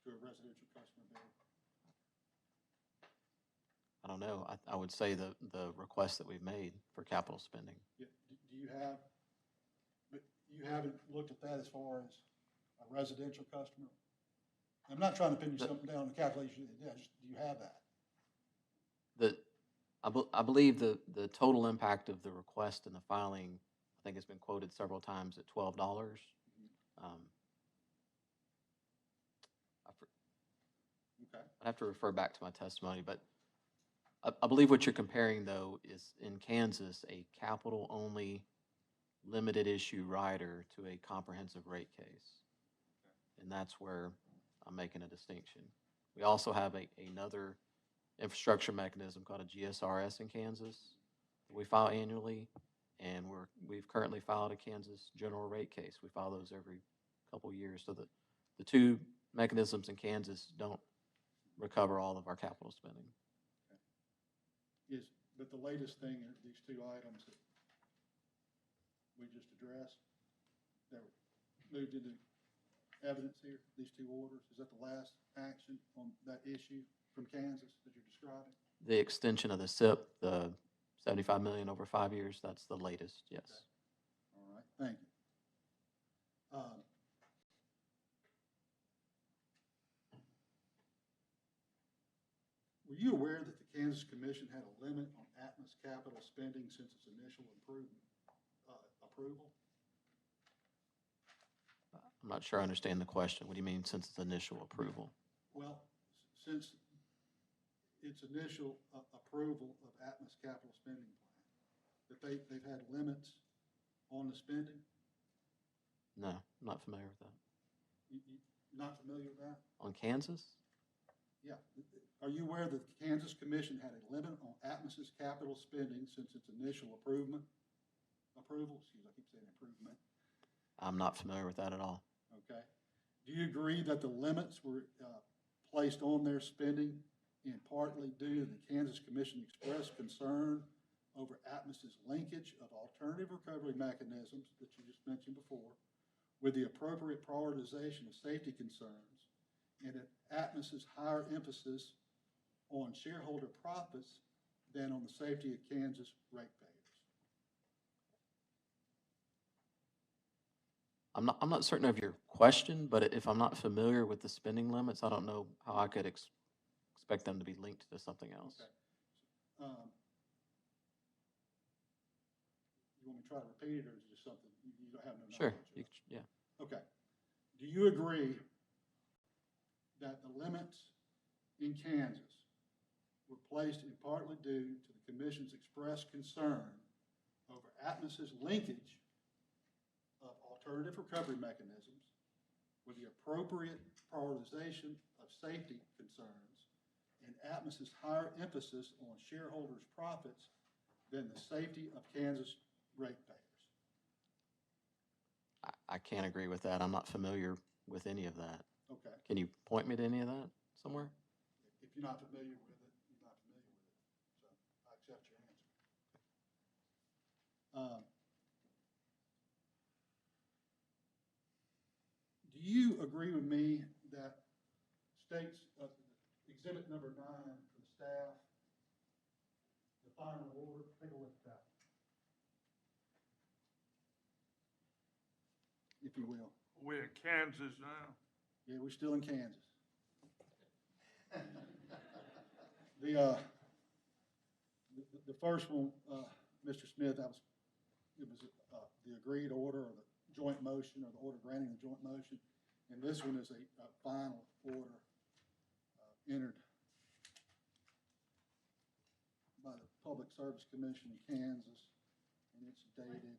to a residential customer bill? I don't know. I would say the request that we've made for capital spending. Do you have, but you haven't looked at that as far as a residential customer? I'm not trying to pin you something down on the calculation you did, just, do you have that? I believe the total impact of the request and the filing, I think it's been quoted several times at $12. Okay. I'd have to refer back to my testimony, but I believe what you're comparing, though, is in Kansas, a capital-only limited issue rider to a comprehensive rate case. And that's where I'm making a distinction. We also have another infrastructure mechanism called a GSRS in Kansas that we file annually, and we've currently filed a Kansas general rate case. We file those every couple years. So the two mechanisms in Kansas don't recover all of our capital spending. But the latest thing are these two items that we just addressed, that were moved into evidence here, these two orders, is that the last action on that issue from Kansas that you're describing? The extension of the SIP, the $75 million over 5 years, that's the latest, yes. Okay. All right, thank you. Were you aware that the Kansas Commission had a limit on Atmos capital spending since its initial approval? I'm not sure I understand the question. What do you mean since its initial approval? Well, since its initial approval of Atmos capital spending plan, that they've had limits on the spending? No, I'm not familiar with that. You not familiar with that? On Kansas? Yeah. Are you aware that the Kansas Commission had a limit on Atmos's capital spending since its initial approval? Excuse me, I keep saying improvement. I'm not familiar with that at all. Okay. Do you agree that the limits were placed on their spending in partly due to the Kansas Commission expressed concern over Atmos's linkage of alternative recovery mechanisms that you just mentioned before with the appropriate prioritization of safety concerns and at Atmos's higher emphasis on shareholder profits than on the safety of Kansas ratepayers? I'm not certain of your question, but if I'm not familiar with the spending limits, I don't know how I could expect them to be linked to something else. Okay. You want me to try to repeat it, or is it just something you don't have no knowledge Sure. of? Yeah. Okay. Do you agree that the limits in Kansas were placed in partly due to the Commission's expressed concern over Atmos's linkage of alternative recovery mechanisms with the appropriate prioritization of safety concerns and Atmos's higher emphasis on shareholders' profits than the safety of Kansas ratepayers. I can't agree with that. I'm not familiar with any of that. Okay. Can you point me to any of that somewhere? If you're not familiar with it, you're not familiar with it. So I accept your answer. Do you agree with me that states, exhibit number 9 for the staff, the final order, take a look at that, if you will. We're in Kansas now. Yeah, we're still in Kansas. The first one, Mr. Smith, it was the agreed order or the joint motion or the order granting the joint motion. And this one is a final order entered by the Public Service Commission in Kansas, and it's dated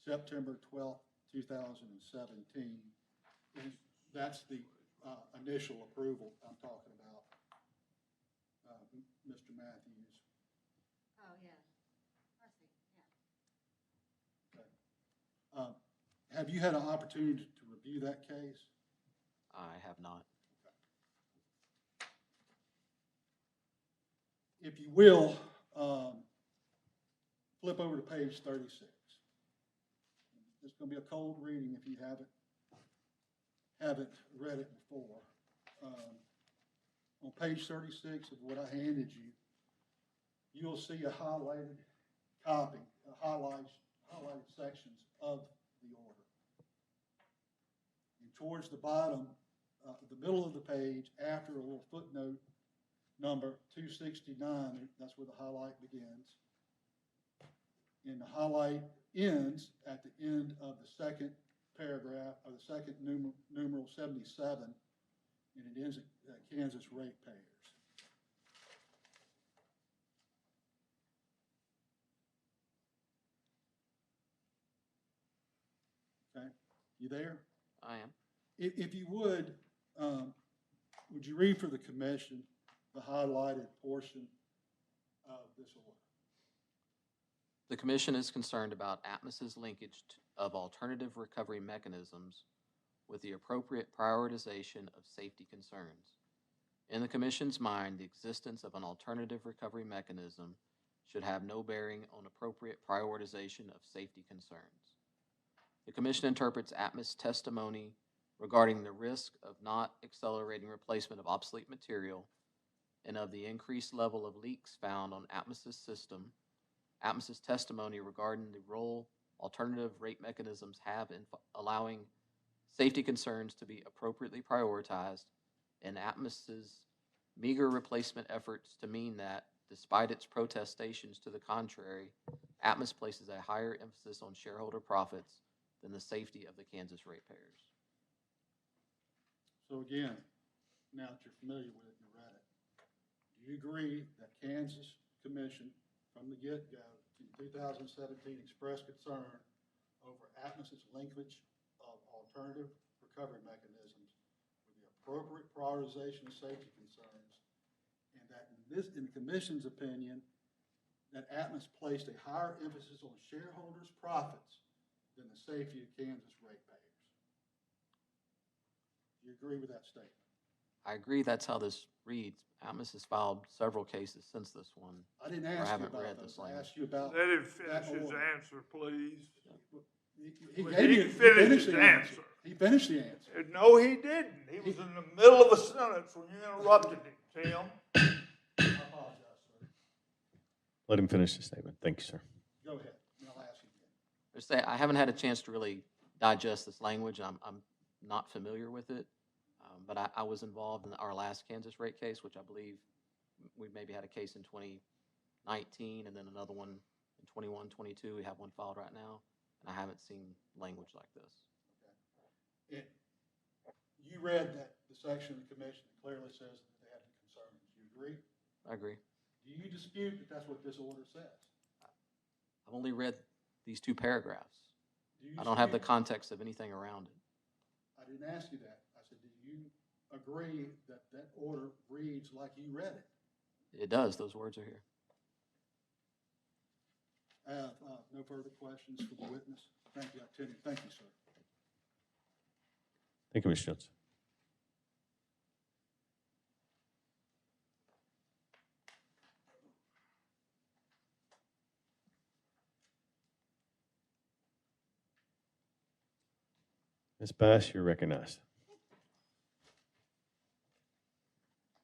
September 12th, 2017. And that's the initial approval I'm talking about, Mr. Matthews. Oh, yeah. I see, yeah. Okay. Have you had an opportunity to review that case? I have not. If you will, flip over to page 36. It's going to be a cold reading if you haven't read it before. On page 36 of what I handed you, you'll see a highlighted copy, highlighted sections of the order. And towards the bottom, the middle of the page, after a little footnote number 269, that's where the highlight begins. And the highlight ends at the end of the second paragraph, or the second numeral 77, and it ends at Kansas ratepayers. Okay, you there? I am. If you would you read for the commission the highlighted portion of this order? The Commission is concerned about Atmos's linkage of alternative recovery mechanisms with the appropriate prioritization of safety concerns. In the Commission's mind, the existence of an alternative recovery mechanism should have no bearing on appropriate prioritization of safety concerns. The Commission interprets Atmos testimony regarding the risk of not accelerating replacement of obsolete material and of the increased level of leaks found on Atmos's system, Atmos's testimony regarding the role alternative rate mechanisms have in allowing safety concerns to be appropriately prioritized, and Atmos's meager replacement efforts to mean that, despite its protestations to the contrary, Atmos places a higher emphasis on shareholder profits than the safety of the Kansas ratepayers. So again, now that you're familiar with it and you read it, do you agree that Kansas Commission from the get-go in 2017 expressed concern over Atmos's linkage of alternative recovery mechanisms with the appropriate prioritization of safety concerns, and that in the Commission's opinion, that Atmos placed a higher emphasis on shareholders' profits than the safety of Kansas ratepayers? Do you agree with that statement? I agree that's how this reads. Atmos has filed several cases since this one. I didn't I ask you haven't about read those. this I language. asked you about Let him finish that his order. answer, please. He Well, gave he you- finished his the answer. He finished the answer. No, he didn't. He was in the middle of a sentence when you interrupted him, Tim. I apologize, sir. Let him finish the statement. Thank you, sir. Go ahead, and I'll ask you again. Just say, I haven't had a chance to really digest this language. I'm not familiar with it, but I was involved in our last Kansas rate case, which I believe we maybe had a case in 2019 and then another one in 21, 22. We have one filed right now, and I haven't seen language like this. You read that the section of the commission that clearly says that they have concerns. You agree? I agree. Do you dispute that that's what this order says? I've only read these two paragraphs. Do you I don't have the stand- context of anything around it. I didn't ask you that. I said, do you agree that that order reads like you read it? It does, those words are here. I have no further questions for the witness. Thank you, Attorney. Thank you, sir. Thank you, Mr. Jones. Ms. Bass, you're recognized.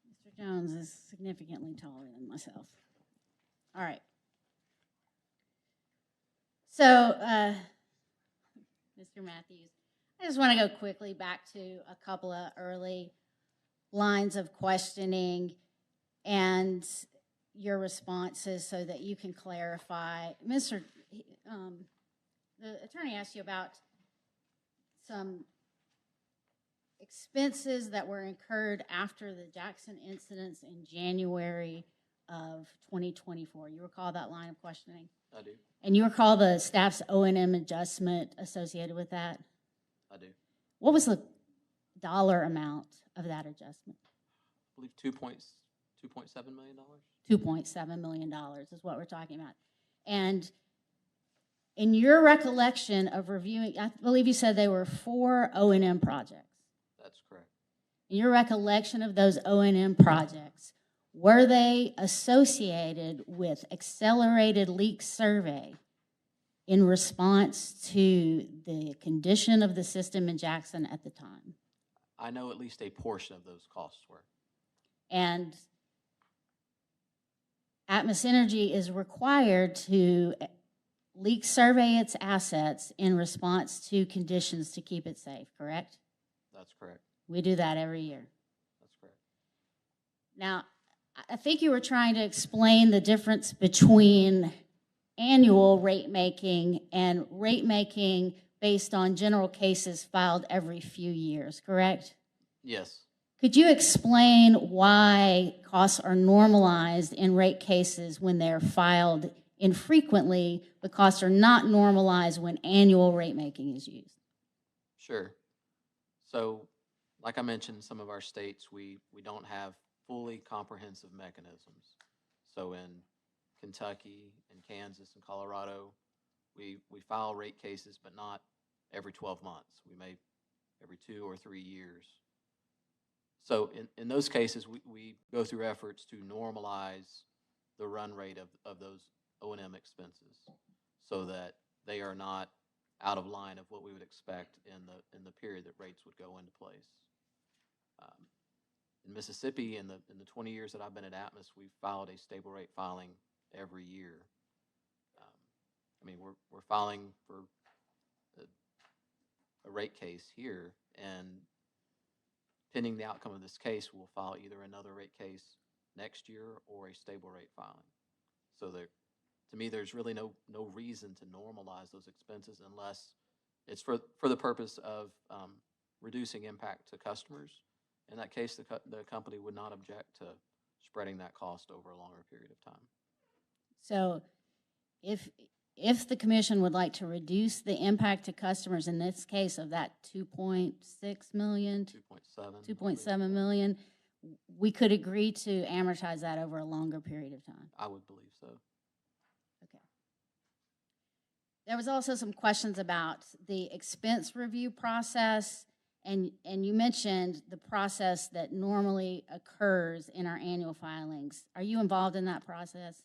Mr. Jones is significantly taller than myself. All right. So, Mr. Matthews, I just want to go quickly back to a couple of early lines of questioning and your responses so that you can clarify. The attorney asked you about some expenses that were incurred after the Jackson incidents in January of 2024. You recall that line of questioning? I do. And you recall the staff's O&M adjustment associated with that? I do. What was the dollar amount of that adjustment? I believe $2.7 million. $2.7 million is what we're talking about. And in your recollection of reviewing, I believe you said there were 4 O&M projects. That's correct. In your recollection of those O&M projects, were they associated with accelerated leak survey in response to the condition of the system in Jackson at the time? I know at least a portion of those costs were. And Atmos Energy is required to leak survey its assets in response to conditions to keep it safe, correct? That's correct. We do that every year. That's correct. Now, I think you were trying to explain the difference between annual rate making and rate making based on general cases filed every few years, correct? Yes. Could you explain why costs are normalized in rate cases when they're filed infrequently, but costs are not normalized when annual rate making is used? Sure. So, like I mentioned, in some of our states, we don't have fully comprehensive mechanisms. So in Kentucky and Kansas and Colorado, we file rate cases, but not every 12 months. We may every 2 or 3 years. So in those cases, we go through efforts to normalize the run rate of those O&M expenses so that they are not out of line of what we would expect in the period that rates would go into place. In Mississippi, in the 20 years that I've been at Atmos, we've filed a stable rate filing every year. I mean, we're filing for a rate case here, and pending the outcome of this case, we'll file either another rate case next year or a stable rate filing. So to me, there's really no reason to normalize those expenses unless it's for the purpose of reducing impact to customers. In that case, the company would not object to spreading that cost over a longer period of time. So if the commission would like to reduce the impact to customers in this case of that 2.6 million, 2.7 million, we could agree to amortize that over a longer period of time. I would believe so. Okay. There was also some questions about the expense review process, and you mentioned the process that normally occurs in our annual filings. Are you involved in that process?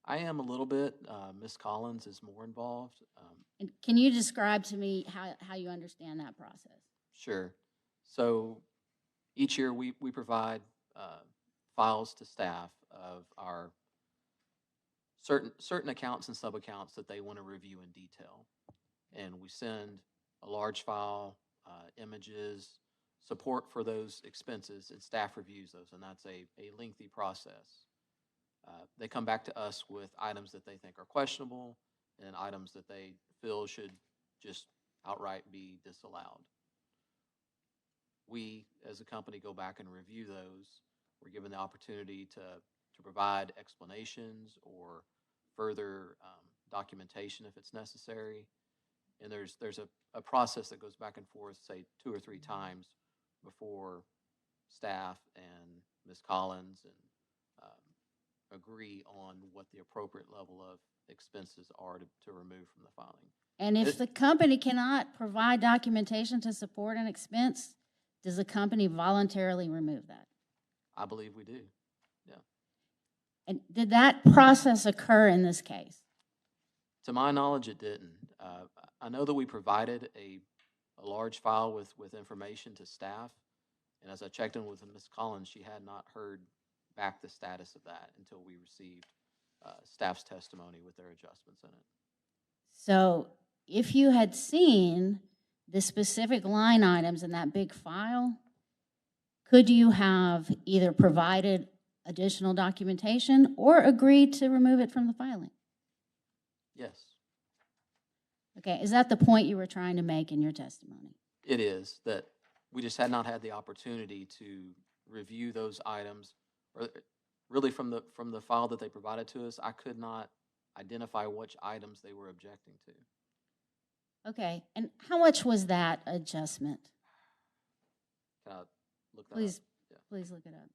I am a little bit. Ms. Collins is more involved. And can you describe to me how you understand that process? Sure. So each year we provide files to staff of our certain accounts and sub-accounts that they want to review in detail. And we send a large file, images, support for those expenses, and staff reviews those, and that's a lengthy process. They come back to us with items that they think are questionable and items that they feel should just outright be disallowed. We, as a company, go back and review those. We're given the opportunity to provide explanations or further documentation if it's necessary. And there's a process that goes back and forth, say 2 or 3 times before staff and Ms. Collins and agree on what the appropriate level of expenses are to remove from the filing. And if It- the company cannot provide documentation to support an expense, does the company voluntarily remove that? I believe we do. And did that process occur in this case? To my knowledge, it didn't. I know that we provided a large file with information to staff, and as I checked in with Ms. Collins, she had not heard back the status of that until we received staff's testimony with their adjustments in it. So if you had seen the specific line items in that big file, could you have either provided additional documentation or agreed to remove it from the filing? Yes, Okay, is that the point you were trying to make in your testimony? it is, that we just had not had the opportunity to review those items, or really from the file that they provided to us, I could not identify which items they were objecting to. Okay, and how much was that adjustment? Can I look that Please, up? Yeah. please look it up.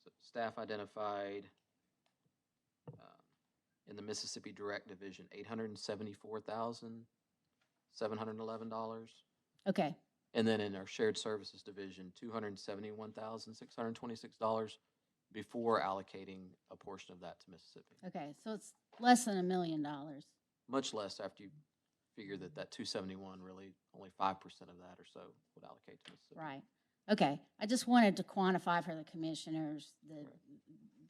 So staff identified in the Mississippi Direct Division $874,711, Okay, and then in our Shared Services Division $271,626 before allocating a portion of that to Mississippi. okay, so it's less than $1 million. Much less after you figure that 271 really only 5% of that or so would allocate to Mississippi. Right. Okay, I just wanted to quantify for the commissioners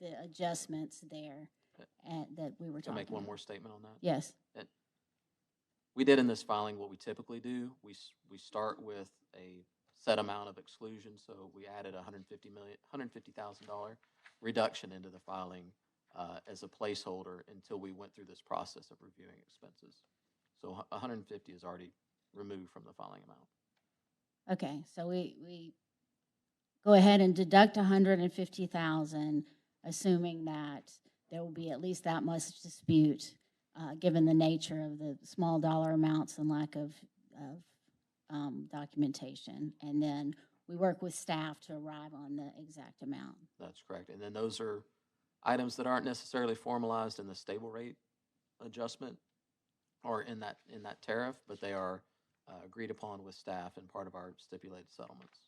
the adjustments there and that we were Can I talking make one about. more statement on that? Yes. We did in this filing what we typically do. We start with a set amount of exclusion, so we added $150,000 reduction into the filing as a placeholder until we went through this process of reviewing expenses. So 150 is already removed from the filing amount. Okay, so we go ahead and deduct 150,000, assuming that there will be at least that much dispute, given the nature of the small dollar amounts and lack of documentation. And then we work with staff to arrive on the exact amount. That's correct. And then those are items that aren't necessarily formalized in the stable rate adjustment or in that tariff, but they are agreed upon with staff and part of our stipulated settlements.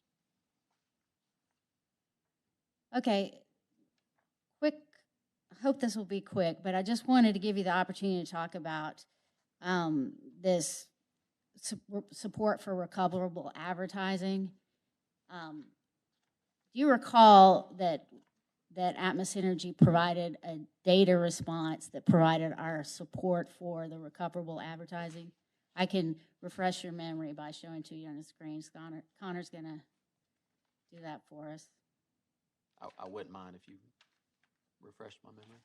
Okay, quick, I hope this will be quick, but I just wanted to give you the opportunity to talk about this support for recoverable advertising. Do you recall that Atmos Energy provided a data response that provided our support for the recoverable advertising? I can refresh your memory by showing to you on the screen. Connor's going to do that for us. I wouldn't mind if you refreshed my memory.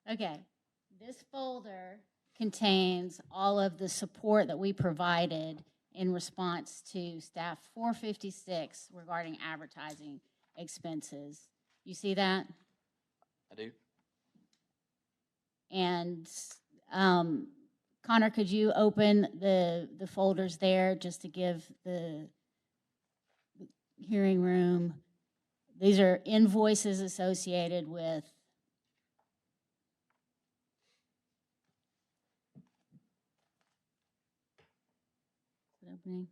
Okay, this folder contains all of the support that we provided in response to staff 456 regarding advertising expenses. You see that? I do. And Connor, could you open the folders there just to give the hearing room? These are invoices associated with opening.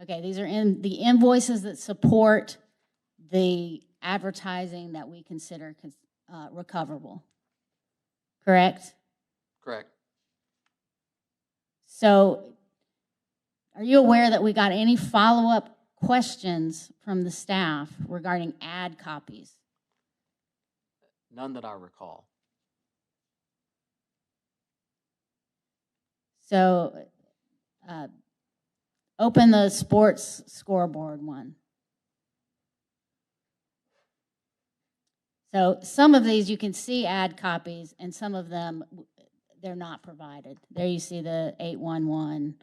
Okay, these are in the invoices that support the advertising that we consider recoverable. Correct? Correct. So, are you aware that we got any follow-up questions from the staff regarding ad copies? None that I recall. So, open the sports scoreboard one. So some of these you can see ad copies, and some of them they're not provided. There you see the 811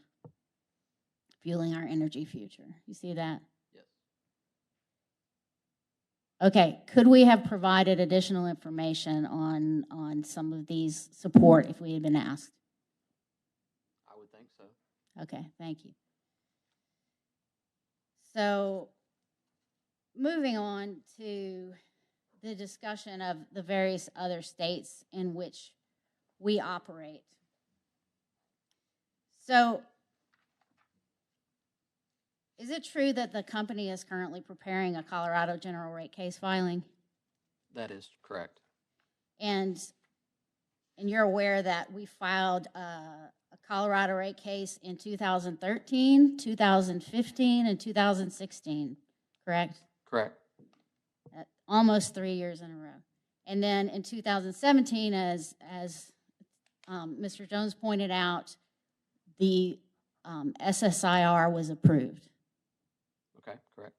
fueling our energy future. You see that? Yes. Okay, could we have provided additional information on some of these support if we had been asked? I would think so. Okay, thank you. So, moving on to the discussion of the various other states in which we operate. So, is it true that the company is currently preparing a Colorado general rate case filing? That is correct. And you're aware that we filed a Colorado rate case in 2013, 2015, and 2016, correct? Correct. Almost 3 years in a row. And then in 2017, as Mr. Jones pointed out, the SSIR was approved. Okay, correct.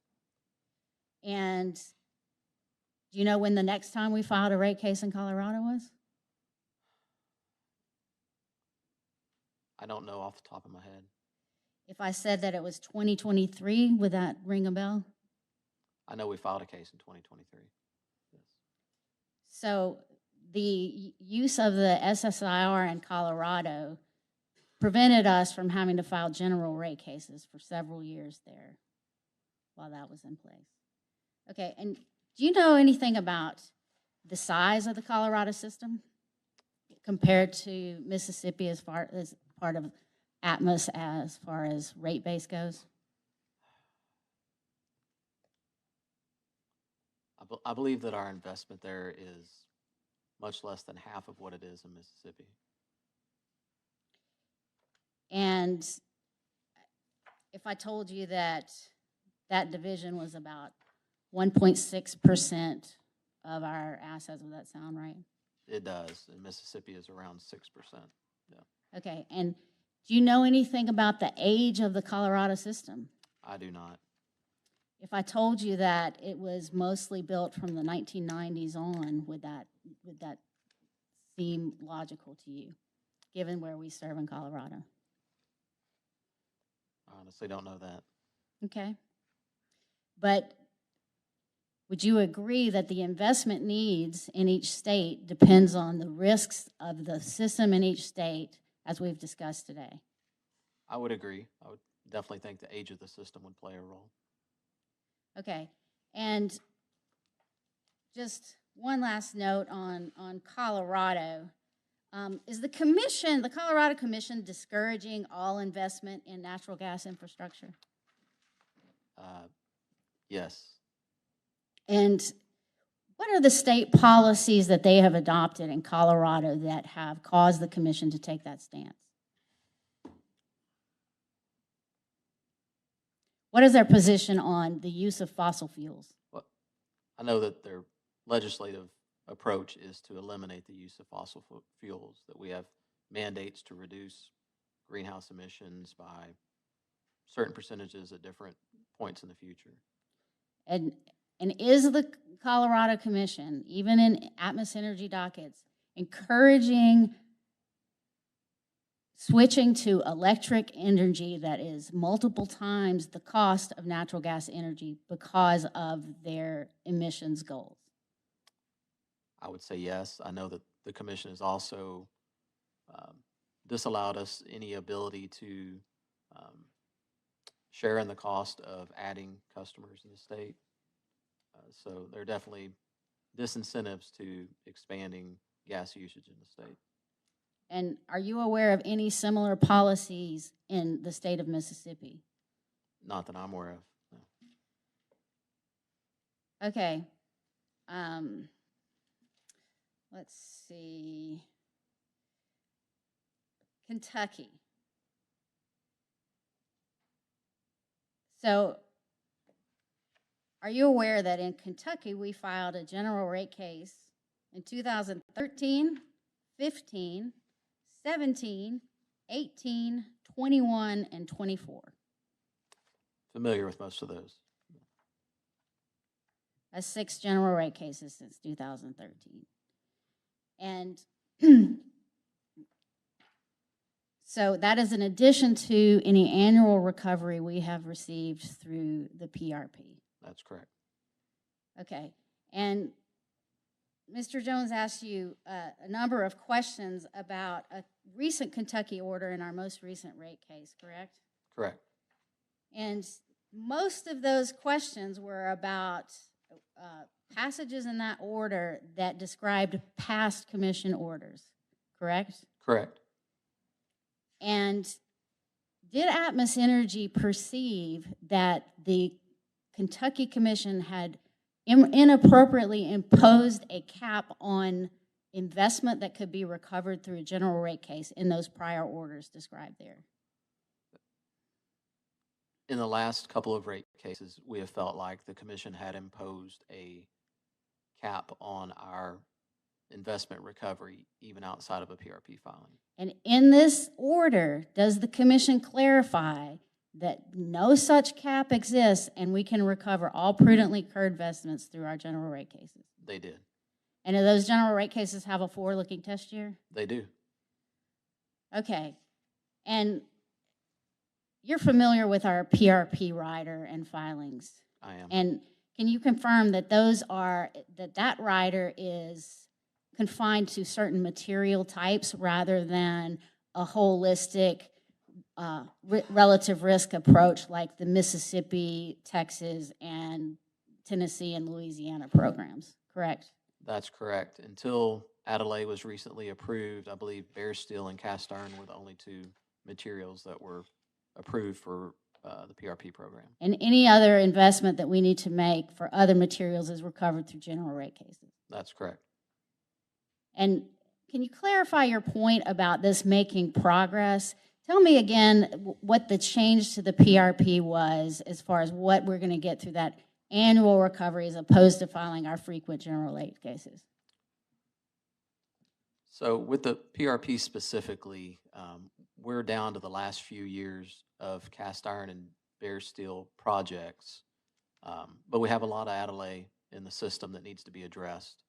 And do you know when the next time we filed a rate case in Colorado was? I don't know off the top of my head. If I said that it was 2023, would that ring a bell? I know we filed a case in 2023. Yes. So the use of the SSIR in Colorado prevented us from having to file general rate cases for several years there while that was in place. Okay, and do you know anything about the size of the Colorado system compared to Mississippi as far as part of Atmos as far as rate base goes? I believe that our investment there is much less than half of what it is in Mississippi. And if I told you that that division was about 1.6% of our assets, would that sound right? It does, and Mississippi is around 6%. Yeah. Okay, and do you know anything about the age of the Colorado system? I do not. If I told you that it was mostly built from the 1990s on, would that seem logical to you, given where we serve in Colorado? I honestly don't know that. Okay. But would you agree that the investment needs in each state depends on the risks of the system in each state, as we've discussed today? I would agree. I would definitely think the age of the system would play a role. Okay, and just one last note on Colorado. Is the Colorado Commission, discouraging all investment in natural gas infrastructure? Yes. And what are the state policies that they have adopted in Colorado that have caused the commission to take that stance? What is their position on the use of fossil fuels? Well, I know that their legislative approach is to eliminate the use of fossil fuels, that we have mandates to reduce greenhouse emissions by certain percentages at different points in the future. And is the Colorado Commission, even in Atmos energy dockets, encouraging switching to electric energy that is multiple times the cost of natural gas energy because of their emissions goals? I would say yes. I know that the commission has also disallowed us any ability to share in the cost of adding customers in the state. So there are definitely disincentives to expanding gas usage in the state. And are you aware of any similar policies in the state of Mississippi? Not that I'm aware of. No. Okay. Let's see. Kentucky. So, are you aware that in Kentucky we filed a general rate case in 2013, 15, 17, 18, 21, and 24? Familiar with most of those. That's 6 general rate cases since 2013. And so that is in addition to any annual recovery we have received through the PRP. That's correct. Okay. And Mr. Jones asked you a number of questions about a recent Kentucky order in our most recent rate case, correct? Correct. And most of those questions were about passages in that order that described past commission orders, correct? Correct. And did Atmos Energy perceive that the Kentucky Commission had inappropriately imposed a cap on investment that could be recovered through a general rate case in those prior orders described there? In the last couple of rate cases, we have felt like the commission had imposed a cap on our investment recovery, even outside of a PRP filing. And in this order, does the commission clarify that no such cap exists and we can recover all prudently incurred investments through our general rate cases? They did. And do those general rate cases have a forward-looking test year? They do. Okay. And you're familiar with our PRP rider and filings. I am. And can you confirm that that rider is confined to certain material types rather than a holistic relative risk approach like the Mississippi, Texas, and Tennessee and Louisiana programs, correct? That's correct. Until Adelaide was recently approved, I believe bare steel and cast iron were the only two materials that were approved for the PRP program. And any other investment that we need to make for other materials is recovered through general rate cases. That's correct. And can you clarify your point about this making progress? Tell me again what the change to the PRP was as far as what we're going to get through that annual recovery as opposed to filing our frequent general rate cases. So with the PRP specifically, we're down to the last few years of cast iron and bare steel projects, but we have a lot of Adelaide in the system that needs to be addressed.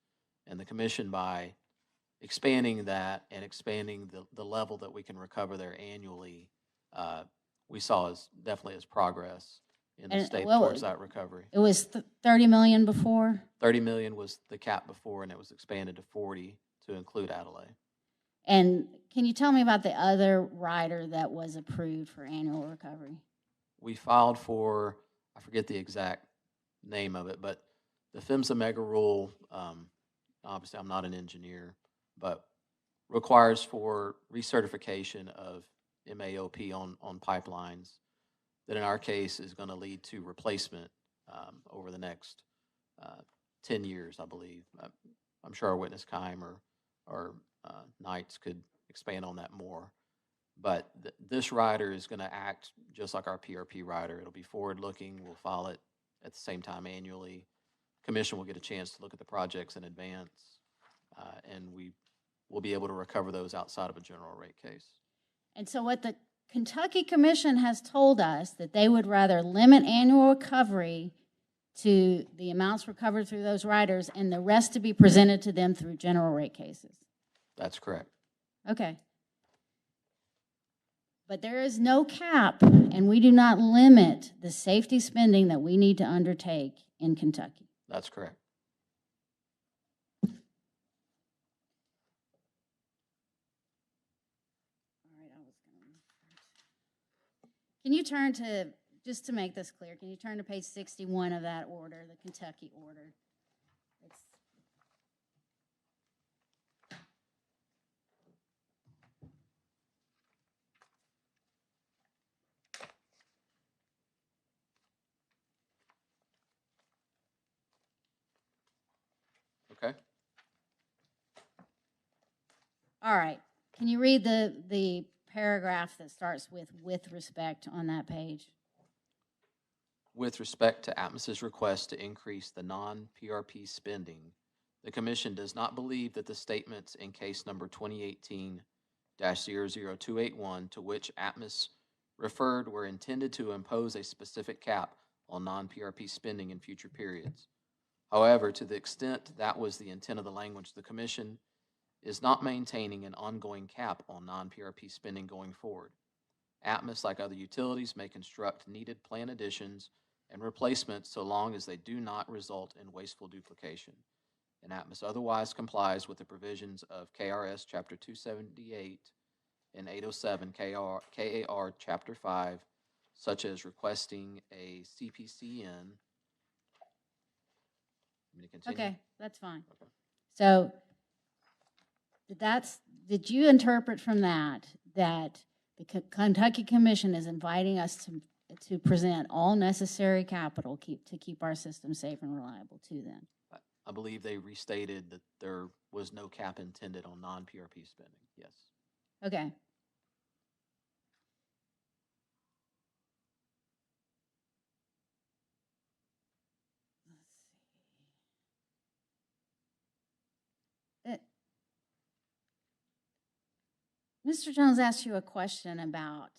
And the commission, by expanding that and expanding the level that we can recover there annually, we saw definitely as progress in the state towards that recovery. It was 30 million before? 30 million was the cap before, and it was expanded to 40 to include Adelaide. And can you tell me about the other rider that was approved for annual recovery? We filed for, I forget the exact name of it, but the PHMSA mega rule, obviously I'm not an engineer, but requires for recertification of MAOP on pipelines that in our case is going to lead to replacement over the next 10 years, I believe. I'm sure our witness Keim or Knights could expand on that more. But this rider is going to act just like our PRP rider. It'll be forward-looking. We'll file it at the same time annually. Commission will get a chance to look at the projects in advance, and we will be able to recover those outside of a general rate case. And so what the Kentucky Commission has told us that they would rather limit annual recovery to the amounts recovered through those riders and the rest to be presented to them through general rate cases. That's correct. Okay. But there is no cap, and we do not limit the safety spending that we need to undertake in Kentucky. That's correct. Can you turn to, just to make this clear, can you turn to page 61 of that order, the Kentucky order? Okay. All right. Can you read the paragraph that starts with respect on that page? With respect to Atmos's request to increase the non-PRP spending, the Commission does not believe that the statements in case number 2018-00281 to which Atmos referred were intended to impose a specific cap on non-PRP spending in future periods. However, to the extent that was the intent of the language, the Commission is not maintaining an ongoing cap on non-PRP spending going forward. Atmos, like other utilities, may construct needed plan additions and replacements so long as they do not result in wasteful duplication. And Atmos otherwise complies with the provisions of KRS Chapter 278 and 807 KAR Chapter 5, such as requesting a CPCN. Want me to continue? Okay, that's fine. Okay. So did you interpret from that the Kentucky Commission is inviting us to present all necessary capital to keep our system safe and reliable to them? I believe they restated that there was no cap intended on non-PRP spending. Yes. Okay. Mr. Jones asked you a question about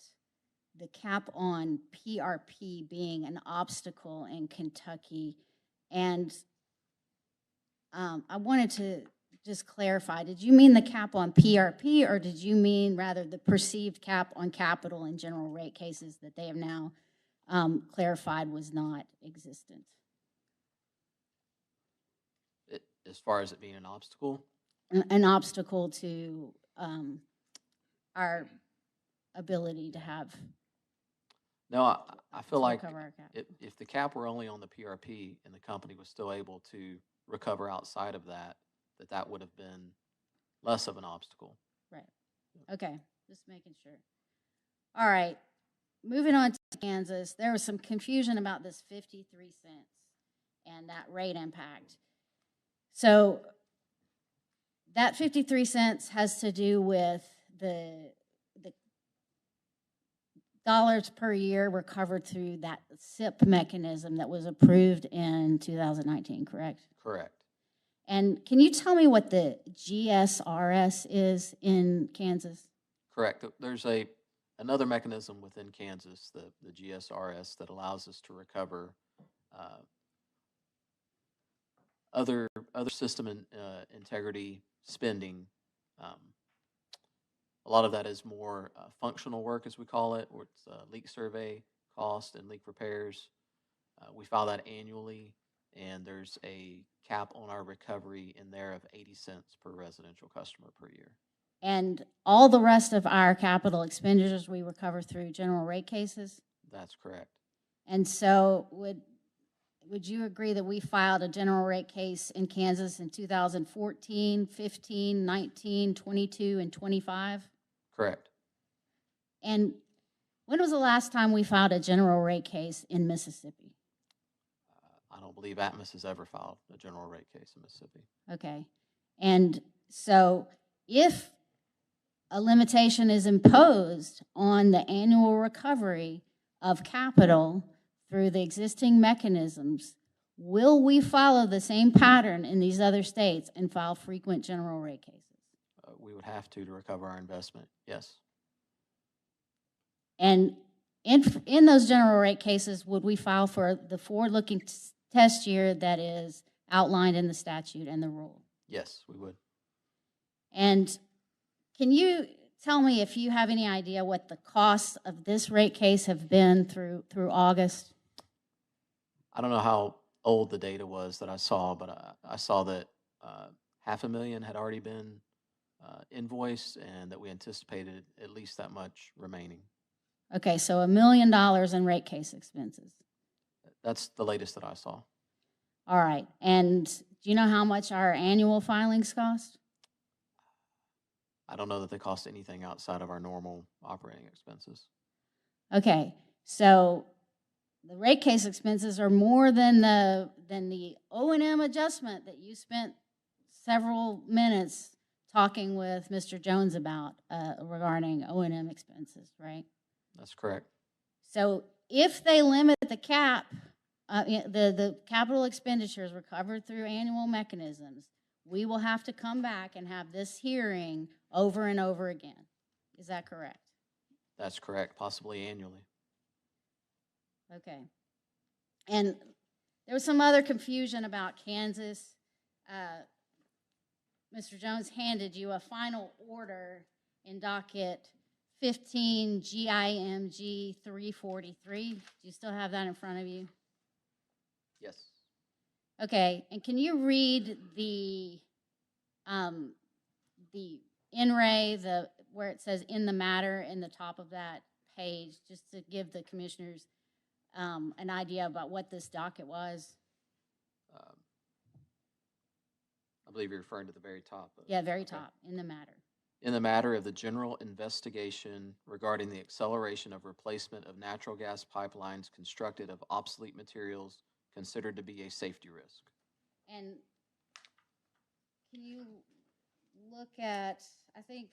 the cap on PRP being an obstacle in Kentucky, and I wanted to just clarify, did you mean the cap on PRP, or did you mean rather the perceived cap on capital in general rate cases that they have now clarified was not existent? As far as it being an obstacle? An obstacle to our ability to have. No, I feel like recover our cap. if the cap were only on the PRP and the company was still able to recover outside of that, that would have been less of an obstacle. Right. Okay, just making sure. All right, moving on to Kansas. There was some confusion about this 53 cents and that rate impact. So that 53 cents has to do with the dollars per year recovered through that SIP mechanism that was approved in 2019, correct? Correct. And can you tell me what the GSRS is in Kansas? Correct. There's another mechanism within Kansas, the GSRS, that allows us to recover other system integrity spending. A lot of that is more functional work, as we call it, where it's leak survey cost and leak repairs. We file that annually, and there's a cap on our recovery in there of 80 cents per residential customer per year. And all the rest of our capital expenditures we recover through general rate cases? That's correct. And so would you agree that we filed a general rate case in Kansas in 2014, 15, 19, 22, and 25? Correct. And when was the last time we filed a general rate case in Mississippi? I don't believe Atmos has ever filed a general rate case in Mississippi. Okay. And so if a limitation is imposed on the annual recovery of capital through the existing mechanisms, will we follow the same pattern in these other states and file frequent general rate cases? We would have to recover our investment, yes. And in those general rate cases, would we file for the forward-looking test year that is outlined in the statute and the rule? Yes, we would. And can you tell me if you have any idea what the costs of this rate case have been through August? I don't know how old the data was that I saw, but I saw that $500,000 had already been invoiced and that we anticipated at least that much remaining. Okay, so $1 million in rate case expenses. That's the latest that I saw. All right, and do you know how much our annual filings cost? I don't know that they cost anything outside of our normal operating expenses. Okay, so the rate case expenses are more than the O&M adjustment that you spent several minutes talking with Mr. Jones about regarding O&M expenses, right? That's correct. So if they limit the cap, the capital expenditures recovered through annual mechanisms, we will have to come back and have this hearing over and over again. Is that correct? That's correct, possibly annually. Okay. And there was some other confusion about Kansas. Mr. Jones handed you a final order in docket 15 GIMG 343. Do you still have that in front of you? Yes. Okay, and can you read the INRAE, where it says "in the matter" in the top of that page, just to give the commissioners an idea about what this docket was? I believe you're referring to the very top. Yeah, very Okay. top, in the matter. In the matter of the general investigation regarding the acceleration of replacement of natural gas pipelines constructed of obsolete materials considered to be a safety risk. And can you look at, I think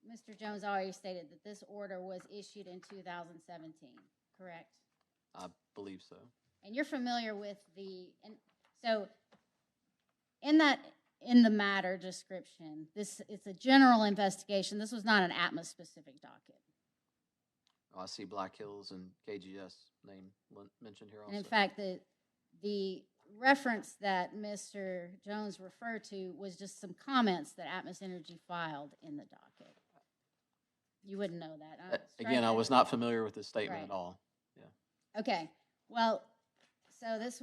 Mr. Jones already stated that this order was issued in 2017, correct? I believe so. And you're familiar with so in the matter description, it's a general investigation. This was not an Atmos specific docket. Oh, I see Black Hills and KGS name mentioned here also. And in fact, the reference that Mr. Jones referred to was just some comments that Atmos Energy filed in the docket. You wouldn't know that. Again, I was not familiar with this statement Right. at all. Yeah. Okay, well, so this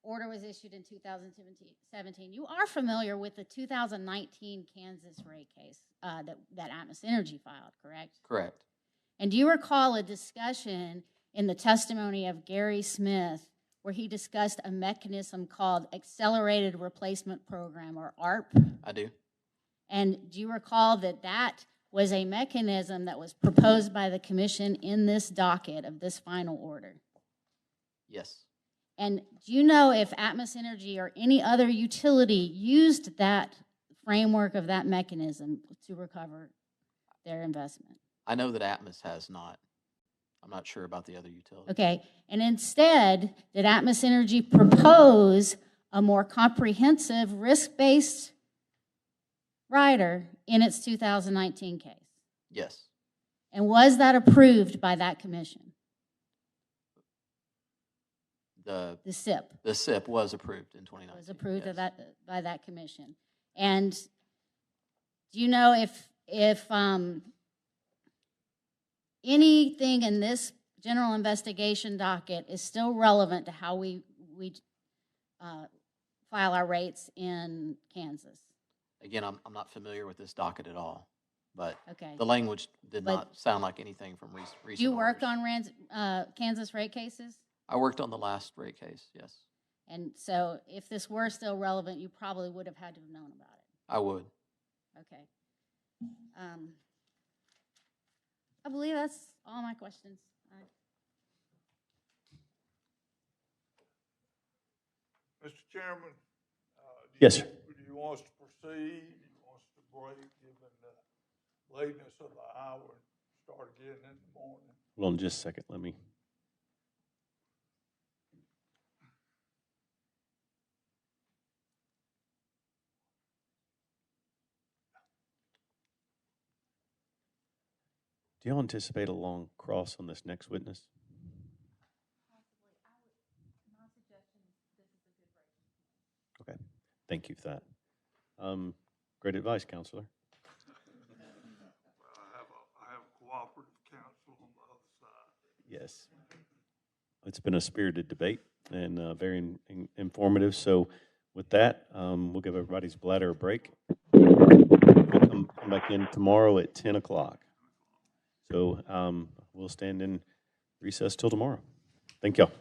order was issued in 2017. You are familiar with the 2019 Kansas rate case that Atmos Energy filed, correct? Correct. And do you recall a discussion in the testimony of Gary Smith where he discussed a mechanism called Accelerated Replacement Program, or ARP? I do. And do you recall that was a mechanism that was proposed by the commission in this docket of this final order? Yes. And do you know if Atmos Energy or any other utility used that framework of that mechanism to recover their investment? I know that Atmos has not. I'm not sure about the other utilities. Okay, and instead, did Atmos Energy propose a more comprehensive risk-based rider in its 2019 case? Yes. And was that approved by that commission? The SIP SIP was approved in 2019. was approved yes. by that commission. And do you know if anything in this general investigation docket is still relevant to how we file our rates in Kansas? Again, I'm not familiar with this docket at all, but Okay. the language did But- not sound like anything from recent Do you work orders. on Kansas rate cases? I worked on the last rate case, yes. And so if this were still relevant, you probably would have had to have known about it. I would. Okay. I believe that's all my questions. Mr. Chairman, Yes, sir. do you want us to proceed? Do you want us to break, given the lateness of the hour, and start again in the morning? Hold on just a second. Let me. Do y'all anticipate a long cross on this next witness? Okay, thank you for that. Great advice, counselor. I have cooperative counsel on the other side. Yes. It's been a spirited debate and very informative. So with that, we'll give everybody's bladder a break. We'll come back in tomorrow at 10 o'clock. So we'll stand in recess till tomorrow. Thank y'all.